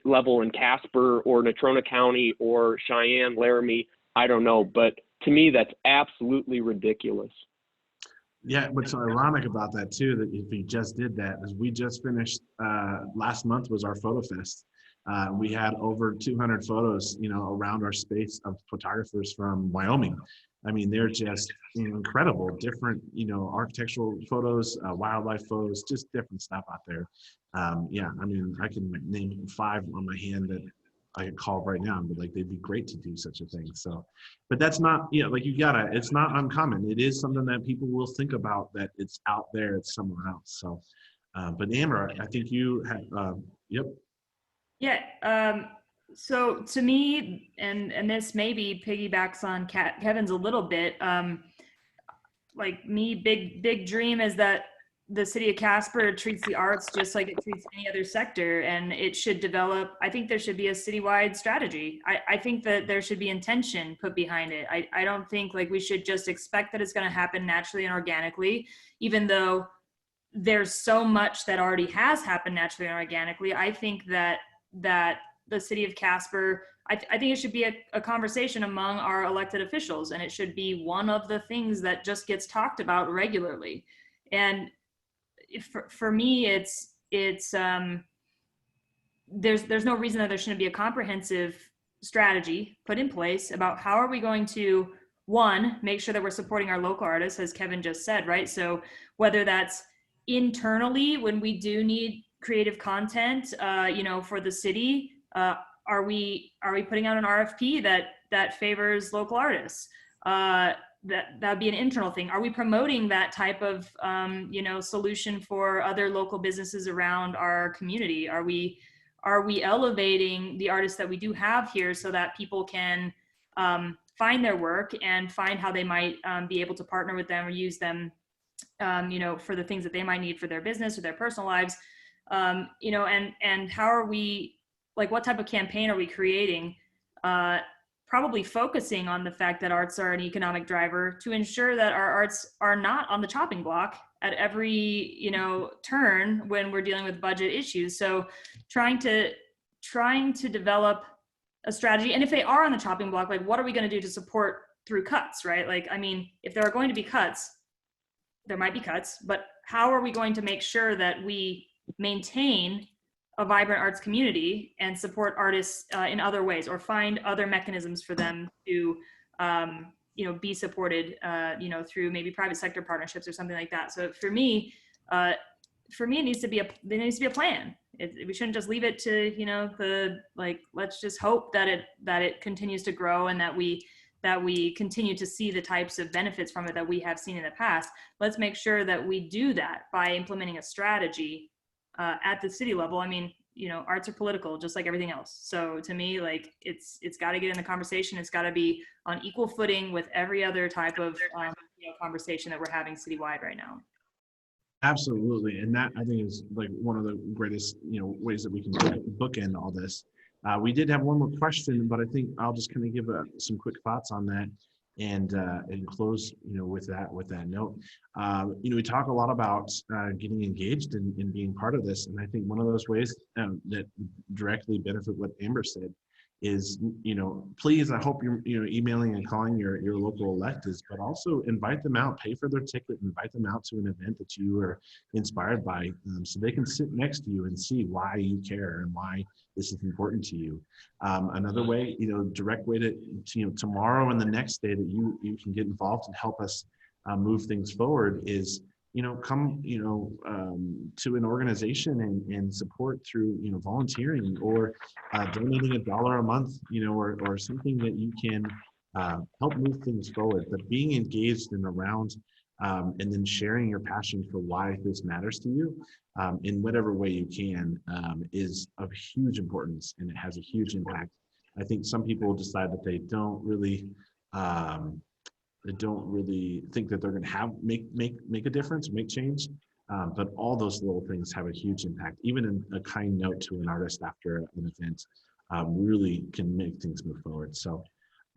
level in Casper or Natrona County or Cheyenne, Laramie? I don't know, but to me, that's absolutely ridiculous. Yeah, what's ironic about that too, that if we just did that, is we just finished, last month was our photo fest. We had over 200 photos, you know, around our space of photographers from Wyoming. I mean, they're just incredible, different, you know, architectural photos, wildlife photos, just different stuff out there. Yeah, I mean, I can name 5 on my hand that I could call right now, but like, they'd be great to do such a thing. So, but that's not, you know, like it's not uncommon. It is something that people will think about, that it's out there, it's somewhere else. So, but Amber, I think you had, yep. Yeah. So to me, and this maybe piggybacks on Kevin's a little bit, like me, big dream is that the city of Casper treats the arts just like it treats any other sector, and it should develop. I think there should be a citywide strategy. I think that there should be intention put behind it. I don't think like we should just expect that it's going to happen naturally and organically, even though there's so much that already has happened naturally and organically. I think that the city of Casper, I think it should be a conversation among our elected officials, and it should be one of the things that just gets talked about regularly. And for me, it's there's no reason that there shouldn't be a comprehensive strategy put in place about how are we going to, one, make sure that we're supporting our local artists, as Kevin just said, right? So whether that's internally when we do need creative content, you know, for the city, are we putting out an RFP that favors local artists? That'd be an internal thing. Are we promoting that type of, you know, solution for other local businesses around our community? Are we elevating the artists that we do have here so that people can find their work and find how they might be able to partner with them or use them, you know, for the things that they might need for their business or their personal lives? You know, and how are we, like, what type of campaign are we creating? Probably focusing on the fact that arts are an economic driver to ensure that our arts are not on the chopping block at every, you know, turn when we're dealing with budget issues. So trying to develop a strategy. And if they are on the chopping block, like what are we going to do to support through cuts, right? Like, I mean, if there are going to be cuts, there might be cuts, but how are we going to make sure that we maintain a vibrant arts community and support artists in other ways, or find other mechanisms for them to, be supported, through maybe private sector partnerships or something like that. So for me, there needs to be a plan. We shouldn't just leave it to, let's just hope that it continues to grow and that we continue to see the types of benefits from it that we have seen in the past. Let's make sure that we do that by implementing a strategy at the city level. I mean, arts are political, just like everything else. So to me, like it's got to get in the conversation. It's got to be on equal footing with every other type of conversation that we're having citywide right now. Absolutely, and that I think is like one of the greatest ways that we can bookend all this. We did have one more question, but I think I'll just kind of give some quick thoughts on that and close with that note. We talk a lot about getting engaged and being part of this, and I think one of those ways that directly benefit what Amber said is please, I hope you're emailing and calling your local electeds, but also invite them out, pay for their ticket, invite them out to an event that you are inspired by, so they can sit next to you and see why you care and why this is important to you. Another way, direct way to tomorrow and the next day that you can get involved and help us move things forward is come to an organization and support through volunteering or donating $1 a month, or something that you can help move things forward. But being engaged and around and then sharing your passion for why this matters to you in whatever way you can is of huge importance, and it has a huge impact. I think some people decide that they don't really think that they're going to make a difference, make change, but all those little things have a huge impact. Even a kind note to an artist after an event really can make things move forward. So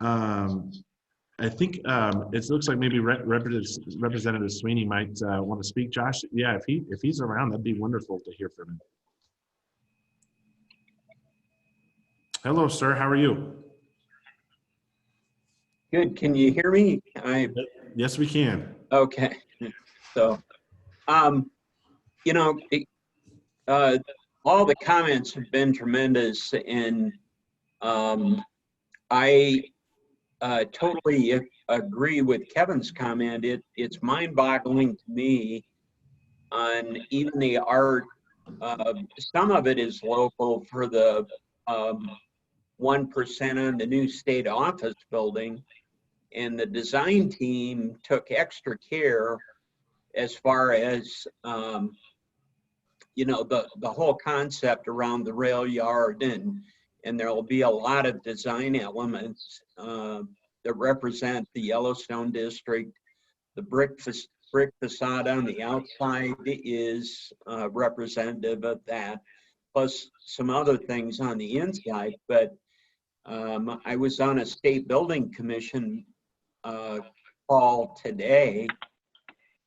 I think it looks like maybe Representative Sweeney might want to speak. Josh, yeah, if he's around, that'd be wonderful to hear from him. Hello, sir. How are you? Good. Can you hear me? Yes, we can. Okay. So, all the comments have been tremendous, and I totally agree with Kevin's comment. It's mind-boggling to me on even the art. Some of it is local for the 1% on the new state office building. And the design team took extra care as far as, the whole concept around the rail yard, and there will be a lot of design elements that represent the Yellowstone district. The brick facade on the outside is representative of that, plus some other things on the inside. But I was on a state building commission call today,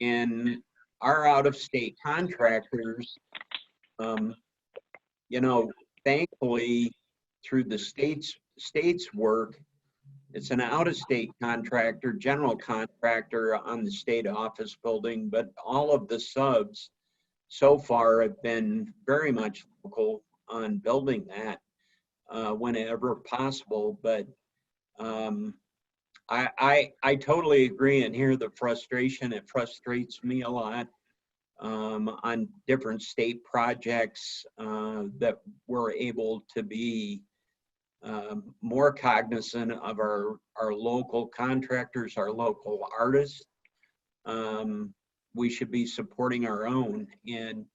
and our out-of-state contractors, thankfully through the state's work, it's an out-of-state contractor, general contractor on the state office building, but all of the subs so far have been very much local on building that whenever possible. But I totally agree and hear the frustration. It frustrates me a lot on different state projects that we're able to be more cognizant of our local contractors, our local artists. We should be supporting our own. And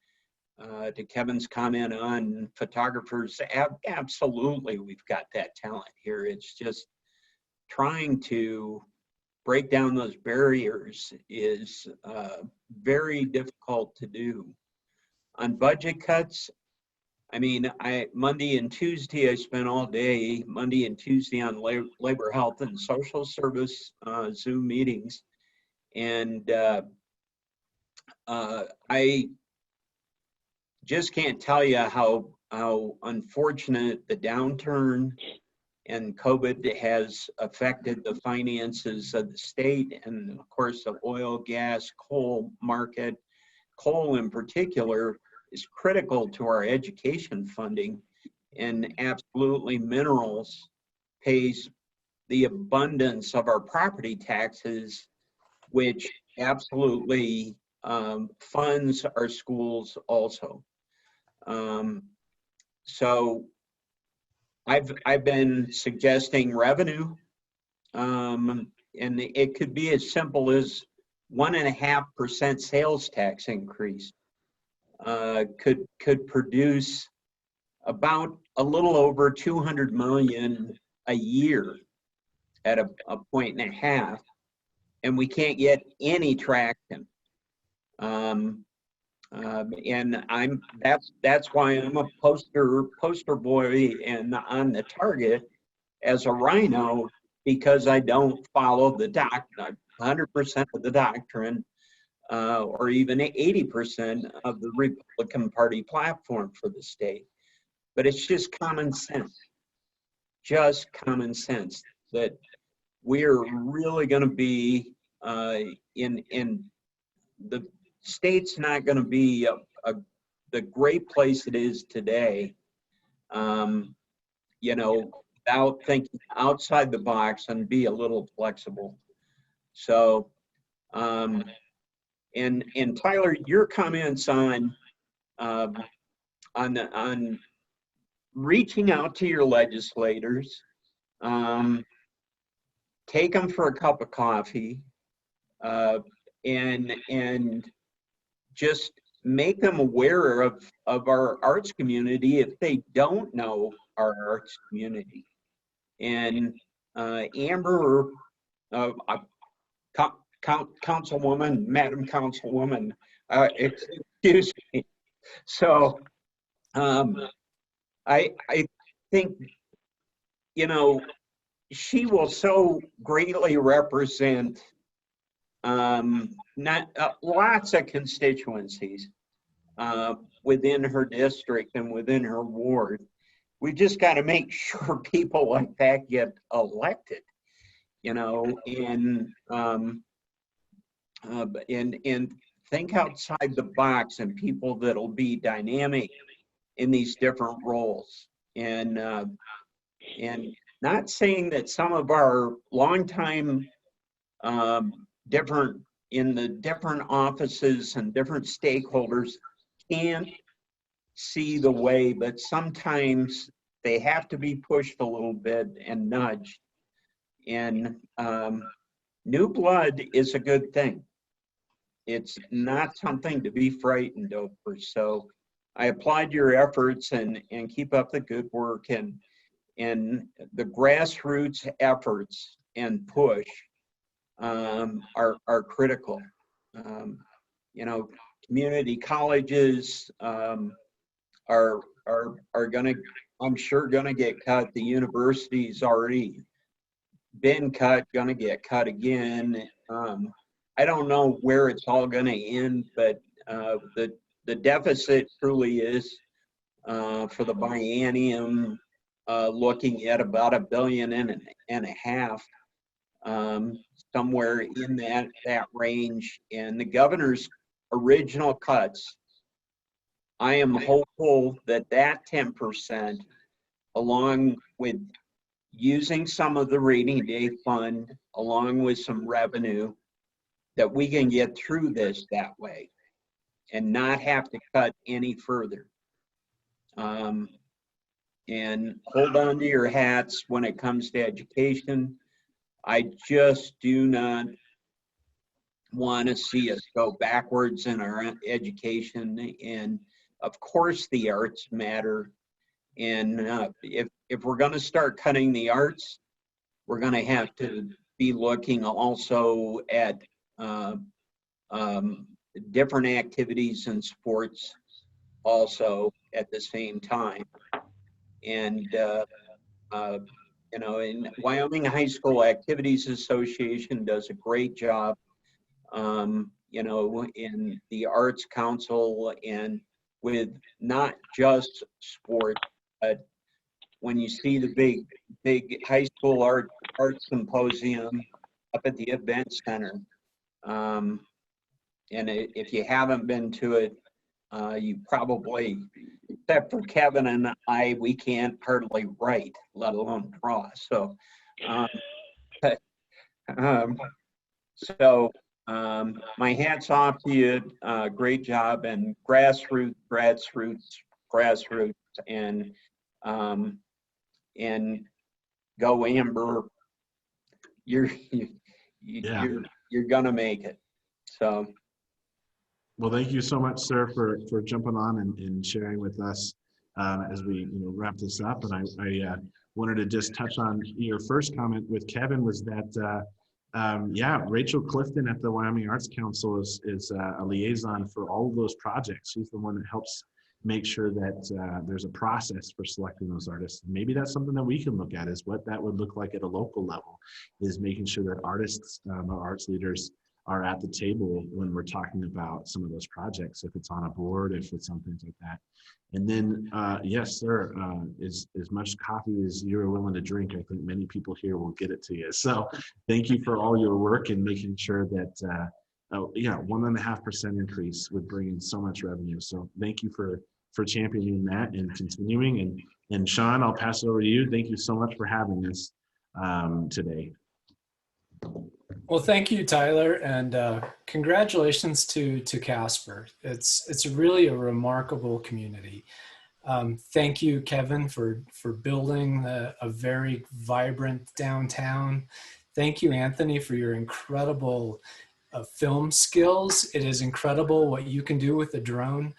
to Kevin's comment on photographers, absolutely, we've got that talent here. It's just trying to break down those barriers is very difficult to do. On budget cuts, I mean, Monday and Tuesday, I spent all day, Monday and Tuesday, on labor, health, and social service Zoom meetings. And I just can't tell you how unfortunate the downturn and COVID has affected the finances of the state, and of course the oil, gas, coal market. Coal in particular is critical to our education funding, and absolutely minerals pays the abundance of our property taxes, which absolutely funds our schools also. So I've been suggesting revenue, and it could be as simple as 1.5% sales tax increase could produce about a little over 200 million a year at a 1.5, and we can't get any traction. And that's why I'm a poster boy and on the target as a rhino, because I don't follow the 100% of the doctrine, or even 80% of the Republican Party platform for the state. But it's just common sense that we're really going to be in the state's not going to be the great place it is today, you know, without thinking outside the box and be a little flexible. So, and Tyler, your comments on reaching out to your legislators, take them for a cup of coffee, and just make them aware of our arts community if they don't know our arts community. And Amber, Councilwoman, Madam Councilwoman, excuse me. So I think, you know, she will so greatly represent lots of constituencies within her district and within her ward. We just got to make sure people like that get elected, you know, and think outside the box, and people that'll be dynamic in these different roles. And not saying that some of our longtime different offices and different stakeholders can't see the way, but sometimes they have to be pushed a little bit and nudged. And new blood is a good thing. It's not something to be frightened over. So I applaud your efforts and keep up the good work, and the grassroots efforts and push are critical. You know, community colleges are gonna, I'm sure, gonna get cut. The university's already been cut, gonna get cut again. I don't know where it's all gonna end, but the deficit truly is for the biennium looking at about $1.5 billion, somewhere in that range. And the governor's original cuts, I am hopeful that 10%, along with using some of the rainy day fund, along with some revenue, that we can get through this that way and not have to cut any further. And hold on to your hats when it comes to education. I just do not want to see us go backwards in our education. And of course the arts matter. And if we're going to start cutting the arts, we're going to have to be looking also at different activities and sports also at the same time. And you know, in Wyoming High School Activities Association does a great job, you know, in the Arts Council, and with not just sport, but when you see the big high school art symposium up at the event center. And if you haven't been to it, you probably, except for Kevin and I, we can't hardly write, let alone draw. So, my hat's off to you. Great job, and grassroots, and go Amber. You're gonna make it. So. Well, thank you so much, sir, for jumping on and sharing with us as we wrap this up. And I wanted to just touch on your first comment with Kevin was that Rachel Clifton at the Wyoming Arts Council is a liaison for all of those projects. She's the one that helps make sure that there's a process for selecting those artists. Maybe that's something that we can look at, is what that would look like at a local level, is making sure that artists or arts leaders are at the table when we're talking about some of those projects, if it's on a board, if it's on things like that. And then, yes, sir, as much coffee as you're willing to drink, I think many people here will get it to you. So thank you for all your work and making sure that, 1.5% increase would bring in so much revenue. So thank you for championing that and continuing. And Sean, I'll pass it over to you. Thank you so much for having us today. Well, thank you, Tyler, and congratulations to Casper. It's really a remarkable community. Thank you, Kevin, for building a very vibrant downtown. Thank you, Anthony, for your incredible film skills. It is incredible what you can do with a drone.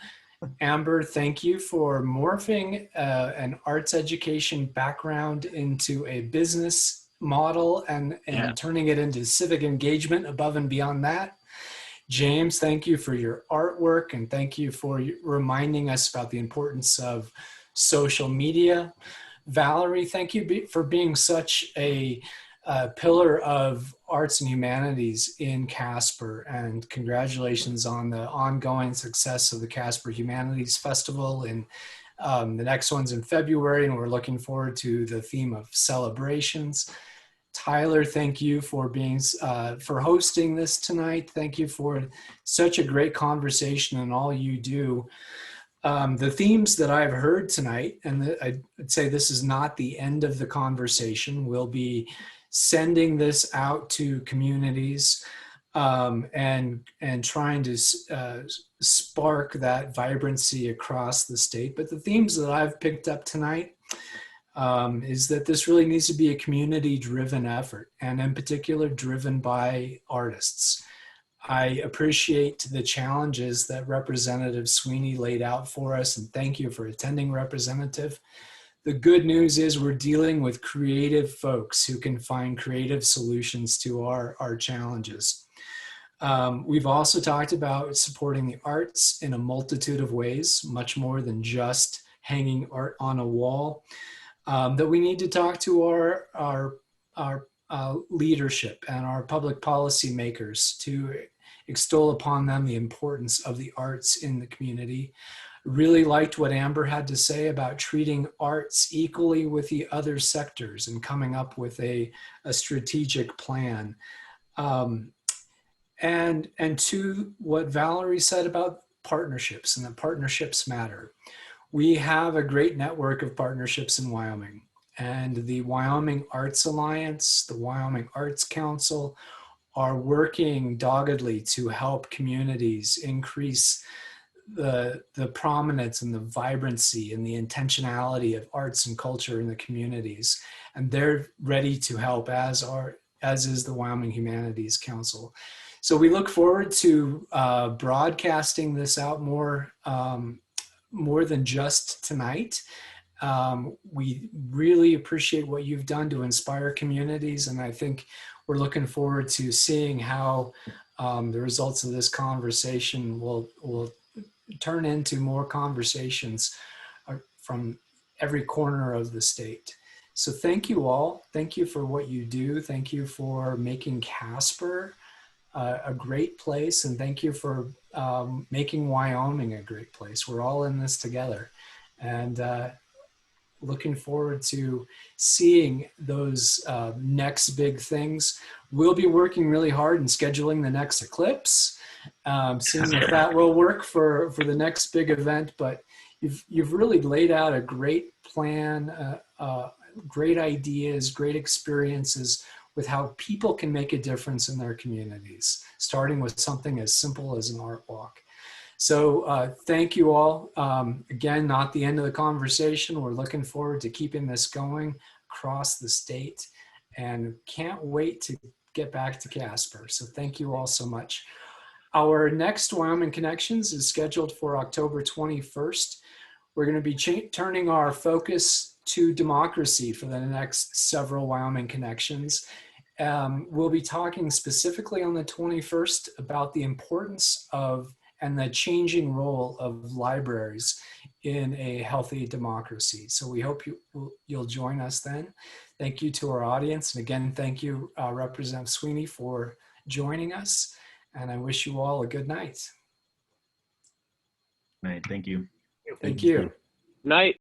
Amber, thank you for morphing an arts education background into a business model and turning it into civic engagement above and beyond that. James, thank you for your artwork, and thank you for reminding us about the importance of social media. Valerie, thank you for being such a pillar of arts and humanities in Casper, and congratulations on the ongoing success of the Casper Humanities Festival. And the next one's in February, and we're looking forward to the theme of celebrations. Tyler, thank you for for hosting this tonight. Thank you for such a great conversation and all you do. The themes that I've heard tonight, and I'd say this is not the end of the conversation. We'll be sending this out to communities and trying to spark that vibrancy across the state. But the themes that I've picked up tonight is that this really needs to be a community-driven effort, and in particular driven by artists. I appreciate the challenges that Representative Sweeney laid out for us, and thank you for attending, Representative. The good news is we're dealing with creative folks who can find creative solutions to our challenges. We've also talked about supporting the arts in a multitude of ways, much more than just hanging art on a wall. That we need to talk to our leadership and our public policy makers to extol upon them the importance of the arts in the community. Really liked what Amber had to say about treating arts equally with the other sectors and coming up with a strategic plan. And to what Valerie said about partnerships, and that partnerships matter. We have a great network of partnerships in Wyoming, and the Wyoming Arts Alliance, the Wyoming Arts Council are working doggedly to help communities increase the prominence and the vibrancy and the intentionality of arts and culture in the communities. And they're ready to help, as is the Wyoming Humanities Council. So we look forward to broadcasting this out more than just tonight. We really appreciate what you've done to inspire communities, and I think we're looking forward to seeing how the results of this conversation will turn into more conversations from every corner of the state. So thank you all. Thank you for what you do. Thank you for making Casper a great place, and thank you for making Wyoming a great place. We're all in this together, and looking forward to seeing those next big things. We'll be working really hard in scheduling the next eclipse, seeing if that will work for the next big event. But you've really laid out a great plan, great ideas, great experiences with how people can make a difference in their communities, starting with something as simple as an art walk. So thank you all. Again, not the end of the conversation. We're looking forward to keeping this going across the state and can't wait to get back to Casper. So thank you all so much. Our next Wyoming Connections is scheduled for October 21st. We're going to be turning our focus to democracy for the next several Wyoming Connections. We'll be talking specifically on the 21st about the importance of and the changing role of libraries in a healthy democracy. So we hope you'll join us then. Thank you to our audience. And again, thank you, Representative Sweeney, for joining us. And I wish you all a good night. Night. Thank you. Thank you. Night.